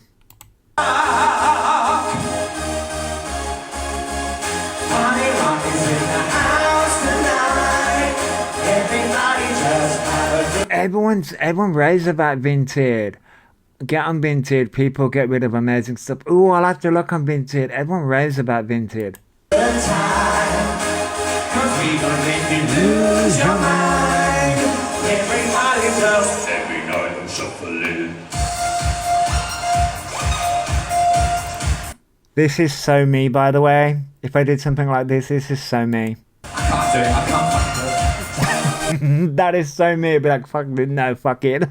Everyone raves about Vinted. Get on Vinted, people get rid of amazing stuff. Ooh, I'll have to look on Vinted. Everyone raves about Vinted. Lose your mind. Everybody does. Every night I'm shuffling. This is so me, by the way. If I did something like this is so me. I can't do it. I can't fucking do it. That is so me. Be like, fuck it. No, fuck it.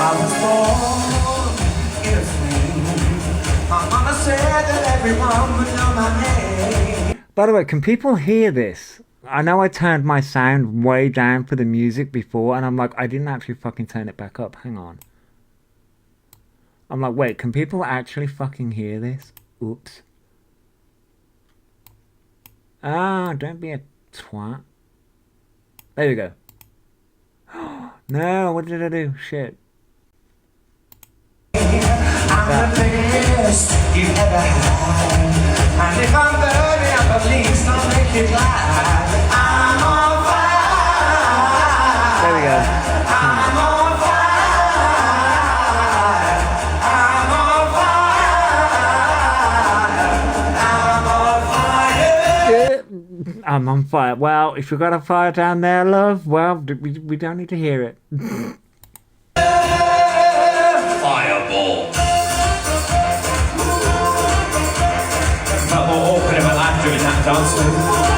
I was born in a flame. My mama said that everyone would know my name. By the way, can people hear this? I know I turned my sound way down for the music before, and I'm like, I didn't actually fucking turn it back up. Hang on. I'm like, wait, can people actually fucking hear this? Oops. Ah, don't be a twat. There we go. No, what did I do? Shit. I'm the biggest you've ever had. And if I'm burning up, at least I'll make you glad. I'm on fire. There we go. I'm on fire. I'm on fire. I'm on fire. I'm on fire. Well, if you've got a fire down there, love, well, we don't need to hear it. Fireball. Felt more awkward in my life doing that dance move.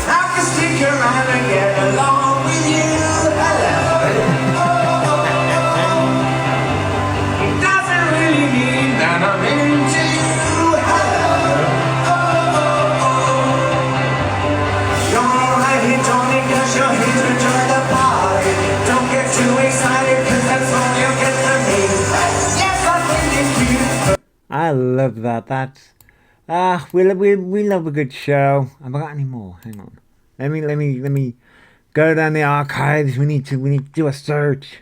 I can stick around and get along with you. I love that. That's we love a good show. Have I got any more? Hang on. Let me go down the archives. We need to do a search.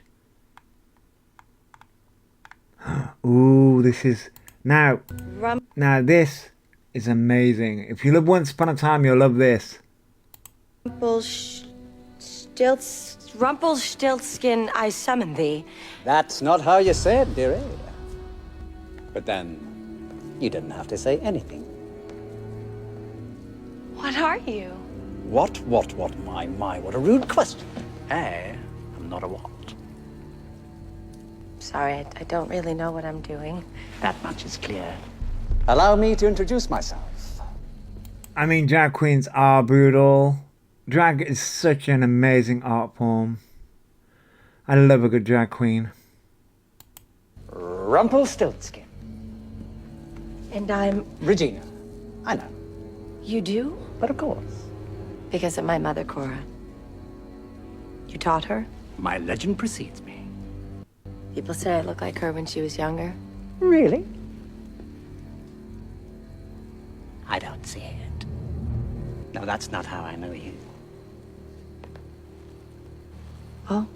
Ooh, this is now this is amazing. If you love Once Upon a Time, you'll love this. Rumpelstiltskin, I summon thee. That's not how you said, dearie. But then, you didn't have to say anything. What are you? What, my, what a rude question. I am not a what. Sorry, I don't really know what I'm doing. That much is clear. Allow me to introduce myself. I mean, drag queens are brutal. Drag is such an amazing art form. I love a good drag queen. Rumpelstiltskin. And I'm... Regina. I know. You do? But of course. Because of my mother, Cora. You taught her? My legend precedes me. People say I look like her when she was younger. Really? I don't see it. No, that's not how I know you. Well,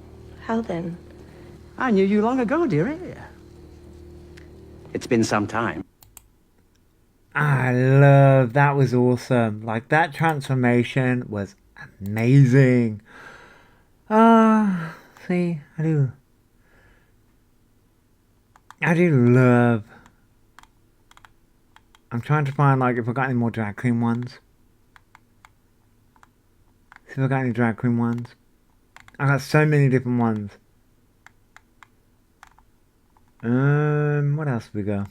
how then? I knew you long ago, dearie. It's been some time. I love that. Was awesome. Like, that transformation was amazing. See, I do love. I'm trying to find, like, if I got any more drag queen ones. See if I got any drag queen ones. I got so many different ones. What else have we got?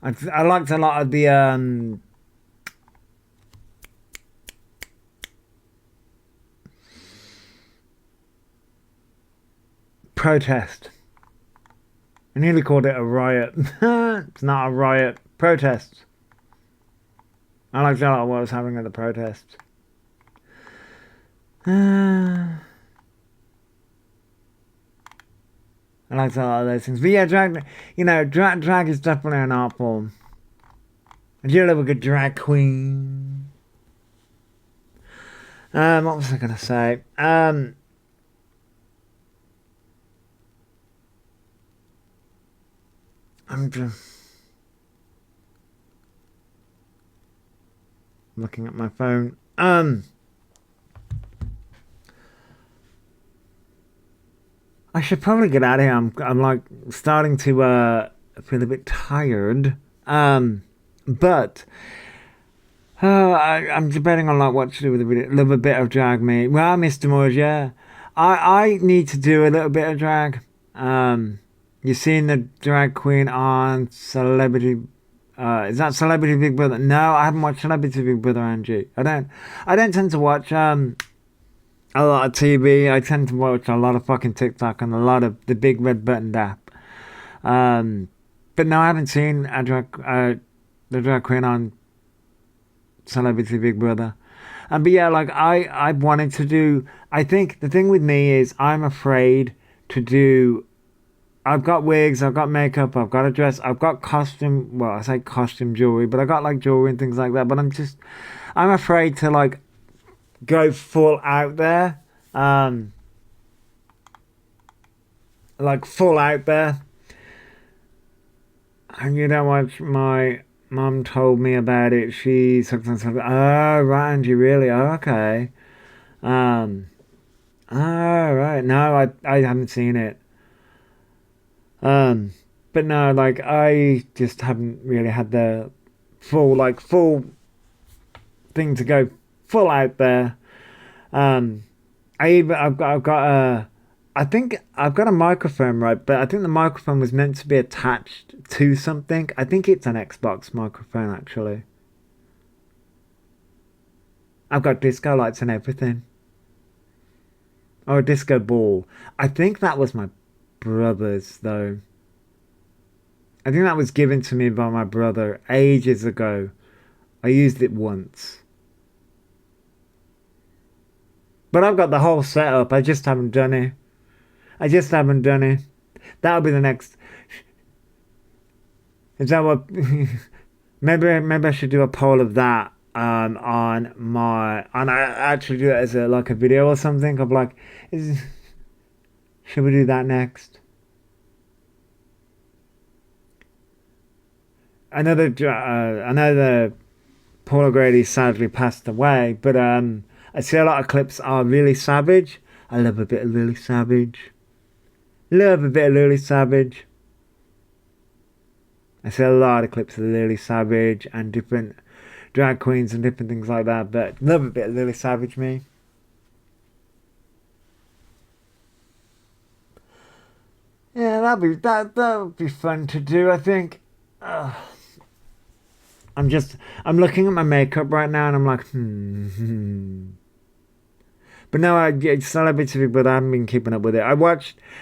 I liked a lot of the protest. I nearly called it a riot. It's not a riot. Protest. I liked a lot of what was happening at the protests. I liked a lot of those things. But yeah, drag, drag is definitely an art form. I do love a good drag queen. What was I going to say? I'm just looking at my phone. I should probably get out of here. I'm like starting to feel a bit tired. But I'm debating on like what to do with the video. Love a bit of drag me. Well, Mr. Moores, yeah. I need to do a little bit of drag. You've seen the drag queen on Celebrity. Is that Celebrity Big Brother? No, I haven't watched Celebrity Big Brother, Angie. I don't tend to watch a lot of TV. I tend to watch a lot of fucking TikTok and a lot of the big red button app. But no, I haven't seen the drag queen on Celebrity Big Brother. But yeah, like I wanted to do. I think the thing with me is I'm afraid to do. I've got wigs, I've got makeup, I've got a dress, I've got costume. Well, I say costume jewelry, but I got like jewelry and things like that. But I'm afraid to like go full out there. Like full out there. And you know what my mum told me about it? She sometimes said, "Oh, right, Angie, really? Oh, okay. Oh, right. No, I haven't seen it. But no, like I just haven't really had the full thing to go full out there. I think I've got a microphone, right? But I think the microphone was meant to be attached to something. I think it's an Xbox microphone, actually. I've got disco lights and everything. Or a disco ball. I think that was my brother's, though. I think that was given to me by my brother ages ago. I used it once. But I've got the whole setup. I just haven't done it. That'll be the next. Is that what? maybe I should do a poll of that on my, and I actually do it as a like a video or something of like, should we do that next? I know that Paul O'Grady sadly passed away, but I see a lot of clips are really savage. I love a bit of Lily Savage. Love a bit of Lily Savage. I see a lot of clips of Lily Savage and different drag queens and different things like that, but love a bit of Lily Savage, me. Yeah, that'd be fun to do, I think. I'm looking at my makeup right now and I'm like, But no, Celebrity Big Brother, I haven't been keeping up with it.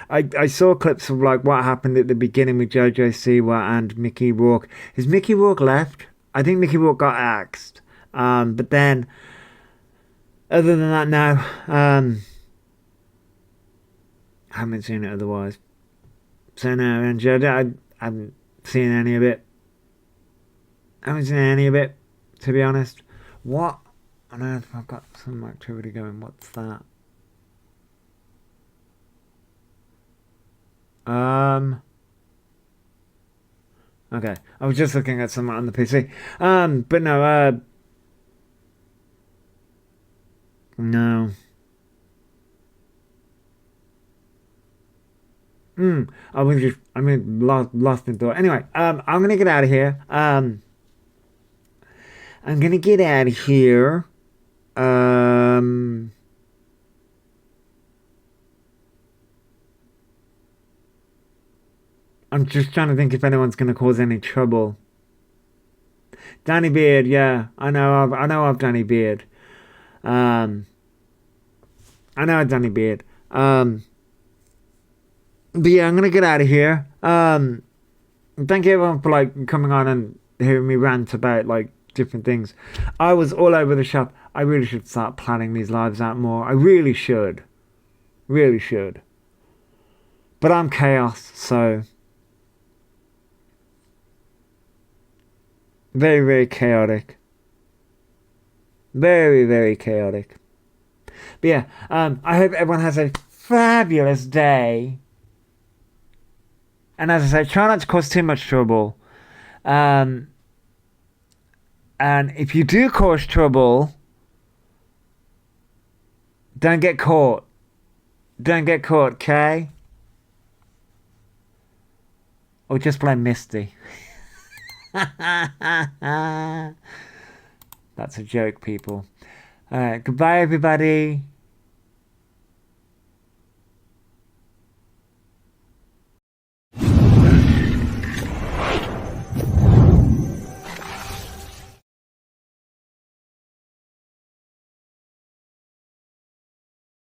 I saw clips of like what happened at the beginning with Jojo Siwa and Mickey Rourke. Has Mickey Rourke left? I think Mickey Rourke got axed. But then, other than that, no. I haven't seen it otherwise. So no, and I haven't seen any of it. I haven't seen any of it, to be honest. What on earth? I've got some activity going. What's that? Okay. I was just looking at something on the PC. But no, no. Lost in thought. Anyway, I'm gonna get out of here. I'm gonna get out of here. I'm just trying to think if anyone's gonna cause any trouble. Danny Beard, yeah, I know of Danny Beard. I know of Danny Beard. But yeah, I'm gonna get out of here. Thank you everyone for like coming on and hearing me rant about like different things. I was all over the shop. I really should start planning these lives out more. I really should. Really should. But I'm chaos, so very, very chaotic. Very, very chaotic. But yeah, I hope everyone has a fabulous day. And as I say, try not to cause too much trouble. And if you do cause trouble, don't get caught. Don't get caught, okay? Or just blame Misty. That's a joke, people. Alright, goodbye everybody.